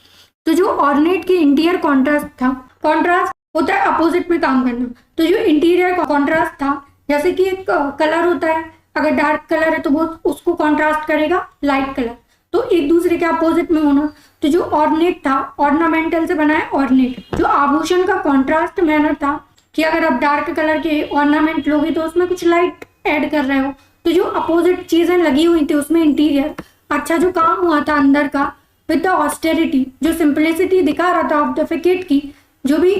तो जो ऑर्नेट की इंटीरियर कॉन्ट्रास्ट था, कॉन्ट्रास्ट होता है अपोजिट में काम करना, तो जो इंटीरियर कॉन्ट्रास्ट था, जैसे कि एक कलर होता है, अगर डार्क कलर है तो वो उसको कॉन्ट्रास्ट करेगा लाइट कलर, तो एक दूसरे के अपोजिट में होना। तो जो ऑर्नेट था, ऑर्नामेंटल से बना है ऑर्नेट, जो आभूषण का कॉन्ट्रास्ट मैनर था कि अगर आप डार्क कलर के ऑर्नामेंट लोगे तो उसमें कुछ लाइट ऐड कर रहे हो, तो जो अपोजिट चीजें लगी हुई थी उसमें इंटीरियर, अच्छा जो काम हुआ था अंदर का, विद द ऑस्टेरिटी, जो सिंपलिसिटी दिखा रहा था ऑफ द फिकेट की, जो भी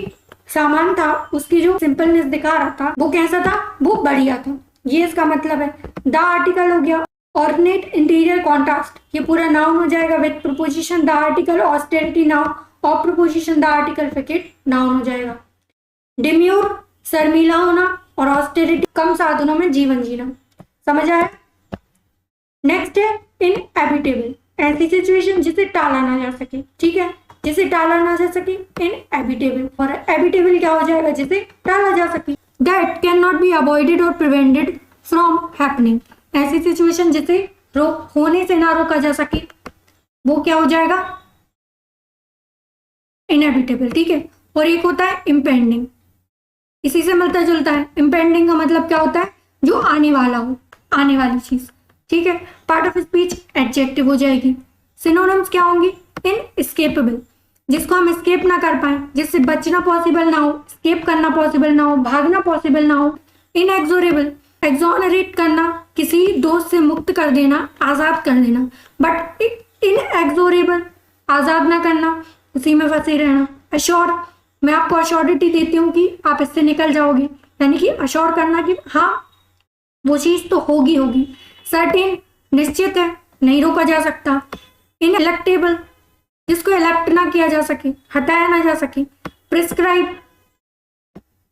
सामान था उसकी जो सिंपलनेस दिखा रहा था वो कैसा था, वो बढ़िया था, ये इसका मतलब है। द आर्टिकल हो गया ऑर्नेट इंटीरियर कॉन्ट्रास्ट, ये पूरा नाउन हो जाएगा with preposition the article austerity noun, और प्रीपोजिशन द आर्टिकल फिकेट नाउन हो जाएगा। डिम्यूर, शर्मीला होना, और ऑस्टेरिटी, कम साधनों में जीवन जीना। समझ आया? नेक्स्ट है इनएविटेबल, ऐसी सिचुएशन जिसे टाला ना जा सके, ठीक है, जिसे टाला ना जा सके इनएविटेबल। और एविटेबल क्या हो जाएगा, जिसे टाला जा सके। That can not be avoided और प्रिवेंटेड फ्रॉम हैपनिंग, ऐसी सिचुएशन जिसे होने से ना रोका जा सके, वो क्या हो जाएगा, इनएविटेबल, ठीक है। और एक होता है इम्पेंडिंग, इसी से मिलता जुलता है। इम्पेंडिंग का मतलब क्या होता है, जो आने वाला हो, आने वाली चीज, ठीक है। पार्ट ऑफ स्पीच एडजेक्टिव हो जाएगी। सिनोनिम्स क्या होंगी, इनएस्केपेबल, जिसको हम स्केप ना कर पाए, जिससे बचना पॉसिबल ना हो, स्केप करना पॉसिबल ना हो, भागना पॉसिबल ना हो। इनएक्सोरेबल, एक्सोनरेट करना, किसी दोष से मुक्त कर देना, आजाद कर देना। बट इनएक्सोरेबल, आजाद ना करना, उसी में फंसे रहना। अश्योर, मैं आपको अश्योरिटी देती हूँ कि आप इससे निकल जाओगे, यानी कि अश्योर करना कि हाँ वो चीज तो होगी होगी। सर्टेन, निश्चित है, नहीं रोका जा सकता। इनएलेक्टेबल, जिसको इलेक्ट ना किया जा सके, हटाया ना जा सके। प्रिस्क्राइब,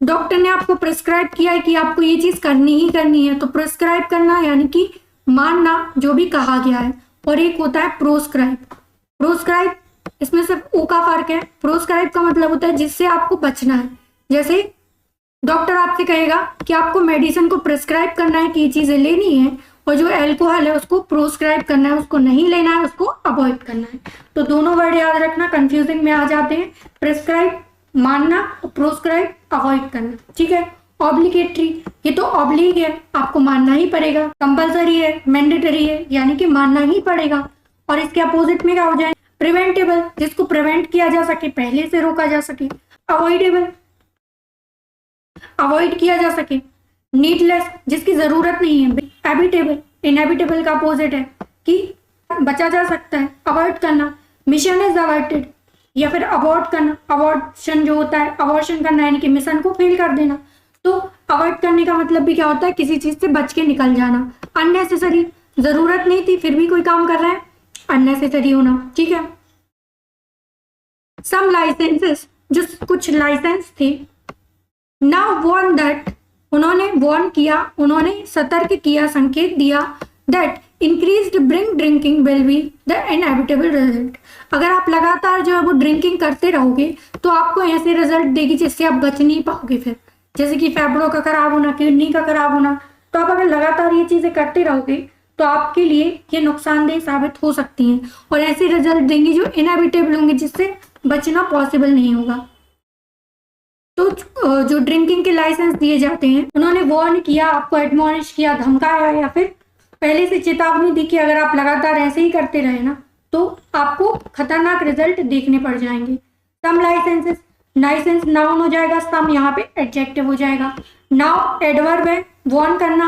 डॉक्टर ने आपको प्रिस्क्राइब किया है कि आपको ये चीज करनी ही करनी है, तो प्रिस्क्राइब करना यानी कि मानना जो भी कहा गया है। और एक होता है प्रोस्क्राइब, प्रोस्क्राइब इसमें सिर्फ ओ का फर्क है। प्रोस्क्राइब का मतलब होता है जिससे आपको बचना है, जैसे डॉक्टर आपसे कहेगा कि आपको मेडिसिन को प्रिस्क्राइब करना है कि ये चीजें लेनी है, और जो अल्कोहल है उसको प्रोस्क्राइब करना है, उसको नहीं लेना है, उसको अवॉइड करना है। तो दोनों वर्ड याद रखना, कंफ्यूजिंग में आ जाते हैं। प्रिस्क्राइब मानना, और प्रोस्क्राइब अवॉइड करना, ठीक है। ऑब्लिगेटरी, ये तो ऑब्लिग है, आपको मानना ही पड़ेगा। कंपल्सरी है, मैंडेटरी है, यानी कि मानना ही पड़ेगा। और इसके अपोजिट में क्या हो जाए, प्रिवेंटेबल, जिसको प्रिवेंट किया जा सके, पहले से रोका जा सके। अवॉइडेबल, अवॉइड किया जा सके। नीडलेस, जिसकी जरूरत नहीं है। एविटेबल, इनएविटेबल का अपोजिट है कि बचा जा सकता है, अवॉइड करना। मिशन इज अवॉइडेड, या फिर अवॉइड करना, अवॉर्शन जो होता है, अवॉर्शन करना यानी कि मिशन को फेल कर देना। तो अवॉइड करने का मतलब भी क्या होता है, किसी चीज से बच के निकल जाना। अननेसेसरी, जरूरत नहीं थी फिर भी कोई काम कर रहा है, अननेसेसरी होना, ठीक है। सम लाइसेंसेस, जो कुछ लाइसेंस थे। नाउ वार्न दैट, उन्होंने वार्न किया, उन्होंने सतर्क किया, संकेत दिया। That increased drinking will be the inevitable result, अगर आप लगातार जो है वो ड्रिंकिंग करते रहोगे तो आपको ऐसे रिजल्ट देगी जिससे आप बच नहीं पाओगे फिर, जैसे कि फेफड़ों का खराब होना, किडनी का खराब होना। तो आप अगर लगातार ये चीजें करते रहोगे तो आपके लिए ये नुकसानदेह साबित हो सकती हैं, और ऐसे रिजल्ट देंगी जो इनएविटेबल होंगे, जिससे बचना पॉसिबल नहीं होगा। तो जो ड्रिंकिंग के लाइसेंस दिए जाते हैं, उन्होंने वार्न किया, आपको एडमॉनिश किया, धमकाया, या फिर पहले से चेतावनी दी कि अगर आप लगातार ऐसे ही करते रहे ना तो आपको खतरनाक रिजल्ट देखने पड़ जाएंगे। सम लाइसेंसेस, लाइसेंस नाउन हो जाएगा, सम यहाँ पे एडजेक्टिव हो जाएगा। नाउ एडवर्ब है, वार्न करना,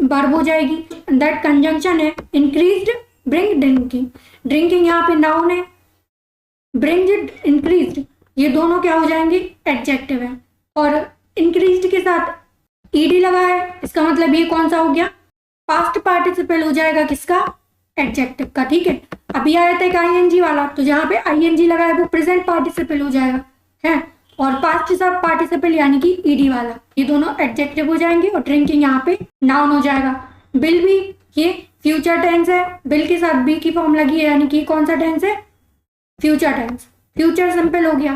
वर्ब हो जाएगी। दैट कंजंक्शन है, इंक्रीज्ड ब्रिंग ड्रिंकिंग, ड्रिंकिंग यहाँ पे नाउन है, ब्रिंग इंक्रीज्ड, ये दोनों क्या हो जाएंगे, एडजेक्टिव है। और इंक्रीज्ड के साथ ईडी लगा है, इसका मतलब ये कौन सा हो गया, पास्ट पार्टिसिपल हो जाएगा किसका, एडजेक्टिव का। ठीक है, अभी आया था एक आईएनजी वाला, तो जहाँ पे आईएनजी लगा है वो प्रेजेंट पार्टिसिपल हो जाएगा है, और पास्ट पार्टिसिपल यानी कि ईडी वाला, ये दोनों एडजेक्टिव हो जाएंगे और ड्रिंकिंग यहाँ पे नाउन हो जाएगा। बिल भी ये फ्यूचर टेंस है, बिल के साथ बी की फॉर्म लगी है यानी कि कौन सा टेंस है, फ्यूचर टेंस। फ्यूचर सिंपल हो गया,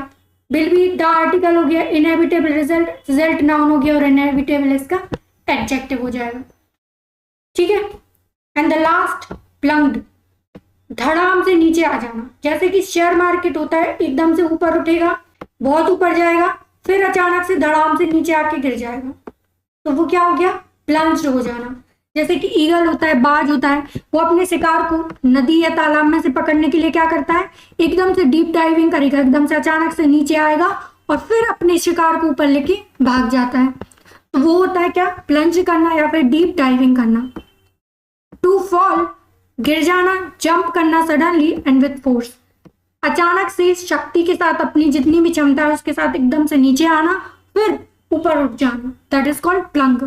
बिल भी द आर्टिकल हो गया, इनएविटेबल रिजल्ट, रिजल्ट नाउन हो गया और इनएविटेबल इसका एडजेक्टिव हो जाएगा। ठीक है, एंड द लास्ट प्लंग्ड, धड़ाम से नीचे आ जाना। जैसे कि शेयर मार्केट होता है, एकदम से ऊपर उठेगा, बहुत ऊपर जाएगा, फिर अचानक से धड़ाम से नीचे आके गिर जाएगा, तो वो क्या हो गया, प्लंज्ड हो जाना। जैसे कि ईगल होता है, बाज होता है, वो अपने शिकार को नदी या तालाब में से पकड़ने के लिए क्या करता है, एकदम से डीप डाइविंग करेगा, एकदम से अचानक से नीचे आएगा और फिर अपने शिकार को ऊपर लेके भाग जाता है, तो वो होता है क्या, प्लंज करना या फिर डीप डाइविंग करना। टू फॉल, गिर जाना, जंप करना सडनली एंड विथ फोर्स, अचानक से शक्ति के साथ, अपनी जितनी भी क्षमता है उसके साथ एकदम से नीचे आना, फिर ऊपर उठ जाना, that is called plunge.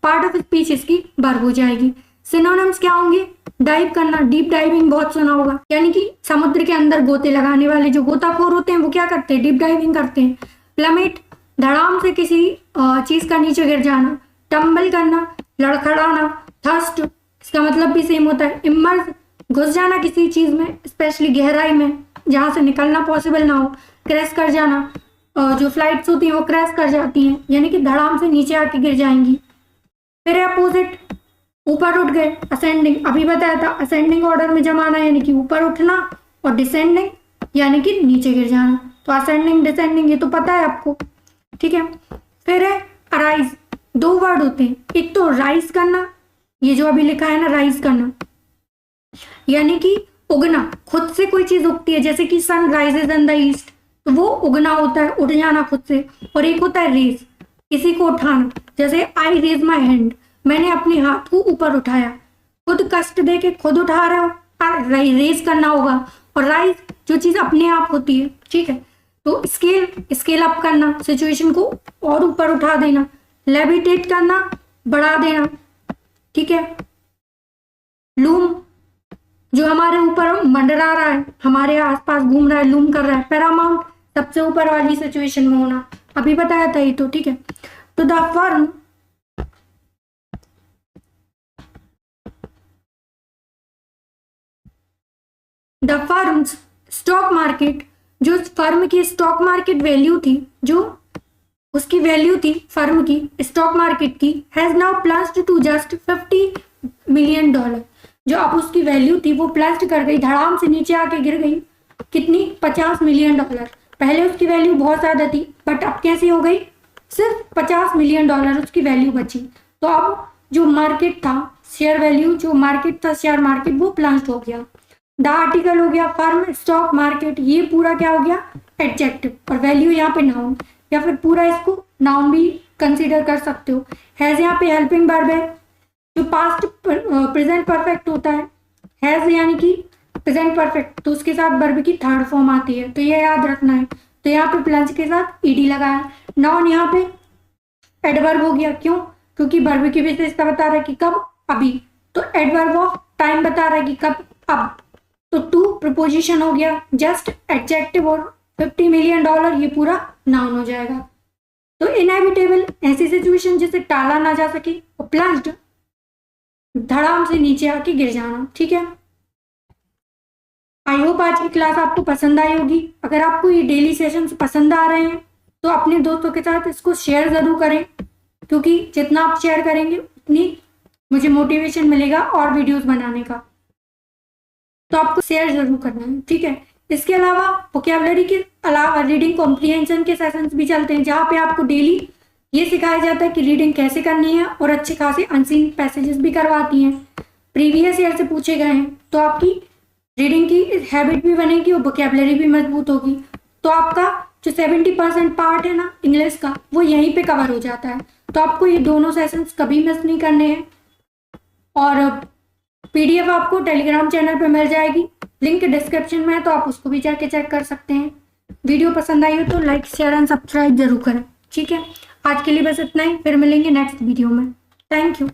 Part of speech इसकी वर्ब हो जाएगी। सिनोनिम्स क्या होंगे, डाइव करना, डीप डाइविंग बहुत सुना होगा, यानी कि समुद्र के अंदर गोते लगाने वाले जो गोताखोर होते हैं वो क्या करते हैं, डीप डाइविंग करते हैं। प्लमेट, धड़ाम से किसी चीज का नीचे गिर जाना। टम्बल करना, लड़खड़ाना। थर्स्ट, इसका मतलब भी सेम होता है। इमर्ज, घुस जाना किसी चीज में, स्पेशली गहराई में जहां से निकलना पॉसिबल ना हो। क्रैश कर जाना, जो फ्लाइट्स होती हैं वो क्रैश कर जाती हैं, यानी कि धड़ाम से नीचे आके गिर जाएंगी। फिर अपोजिट, ऊपर उठ गए। असेंडिंग, अभी बताया था, असेंडिंग ऑर्डर में जमाना यानी कि ऊपर उठना, और डिसेंडिंग यानी कि नीचे गिर जाना। तो असेंडिंग डिसेंडिंग ये तो पता है आपको। ठीक है, फिर है अराइज, दो वर्ड होते हैं, एक तो राइज करना, ये जो अभी लिखा है ना राइज करना, यानी कि उगना, खुद से कोई चीज उगती है, जैसे कि sun rises in the east, तो वो उगना होता है, उठ जाना खुद से। और एक होता है रेज, किसी को उठाना, जैसे आई रेज माई हैंड, मैंने अपने हाथ को ऊपर उठाया। खुद कष्ट दे के खुद उठा रहे हो, रेज करना होगा। और राइज जो चीज अपने आप होती है। ठीक है, तो स्केल, स्केल अप करना, सिचुएशन को और ऊपर उठा देना। लेविटेट करना, बढ़ा देना। ठीक है, लूम, जो हमारे ऊपर मंडरा रहा है, हमारे आसपास घूम रहा है, लूम कर रहा है। पैरामाउंट, सबसे ऊपर वाली सिचुएशन में होना, अभी बताया था ये तो। ठीक है, तो the firm, the firm's stock market, जो फर्म की स्टॉक मार्केट वैल्यू थी, जो उसकी वैल्यू थी फर्म की स्टॉक मार्केट की, has now plunged to just $50 मिलियन। जो अब उसकी वैल्यू थी वो प्लस्ड कर गई, धड़ाम से नीचे आके गिर गई। कितनी, $50 मिलियन। पहले उसकी वैल्यू बहुत ज्यादा थी, बट अब कैसी हो गई, सिर्फ $50 मिलियन उसकी वैल्यू बची। तो अब जो मार्केट था, शेयर वैल्यू, जो मार्केट था शेयर मार्केट, वो प्लस्ड हो गया। द आर्टिकल हो गया फर्म स्टॉक मार्केट, ये पूरा क्या हो गया, एडजेक्टिव, और वैल्यू यहाँ पे नाउन, या फिर पूरा इसको नाउन भी कंसीडर कर सकते हो। हैज यहाँ पे हेल्पिंग वर्ब है, जो पास्ट प्रेजेंट परफेक्ट होता है। हैज यानी कि प्रेजेंट परफेक्ट, तो उसके साथ वर्ब की थर्ड फॉर्म आती है, तो ये याद रखना है। तो यहाँ पे प्लंज के साथ ईडी लगा है। नाउन यहाँ पे एडवर्ब हो गया, क्यों, क्योंकि वर्ब की विशेषता बता रहा है कि कब, अभी, तो एडवर्ब ऑफ टाइम बता रहा है कि कब, अब। तो टू प्रीपोजिशन हो गया, जस्ट एडजेक्टिव, और $50 मिलियन ये पूरा नाउन हो जाएगा। तो इनएविटेबल, ऐसी सिचुएशन जिसे टाला ना जा सके, और प्लंज्ड, धड़ाम से नीचे आके गिर जाना। ठीक है, आई होप आज की क्लास आपको पसंद आई होगी। अगर आपको ये डेली सेशंस पसंद आ रहे हैं तो अपने दोस्तों के साथ इसको शेयर जरूर करें, क्योंकि जितना आप शेयर करेंगे उतनी मुझे मोटिवेशन मिलेगा और वीडियोस बनाने का। तो आपको शेयर जरूर करना है। ठीक है, इसके अलावा वोकैबुलरी के अलावा रीडिंग कॉम्प्रिहेंशन के सेशंस भी चलते हैं, जहाँ पे आपको डेली ये सिखाया जाता है कि रीडिंग कैसे करनी है, और अच्छे खासे अनसीन पैसेजेस भी करवाती हैं, प्रीवियस ईयर से पूछे गए हैं। तो आपकी रीडिंग की हैबिट भी बनेगी और वोकैबुलरी भी मजबूत होगी। तो आपका जो 70% पार्ट है ना इंग्लिश का, वो यहीं पे कवर हो जाता है। तो आपको ये दोनों सेशंस कभी मिस नहीं करने हैं। और PDF आपको टेलीग्राम चैनल पे मिल जाएगी, लिंक डिस्क्रिप्शन में है, तो आप उसको भी जाके चेक कर सकते हैं। वीडियो पसंद आई हो तो लाइक शेयर एंड सब्सक्राइब जरूर करें। ठीक है, आज के लिए बस इतना ही, फिर मिलेंगे नेक्स्ट वीडियो में। Thank you.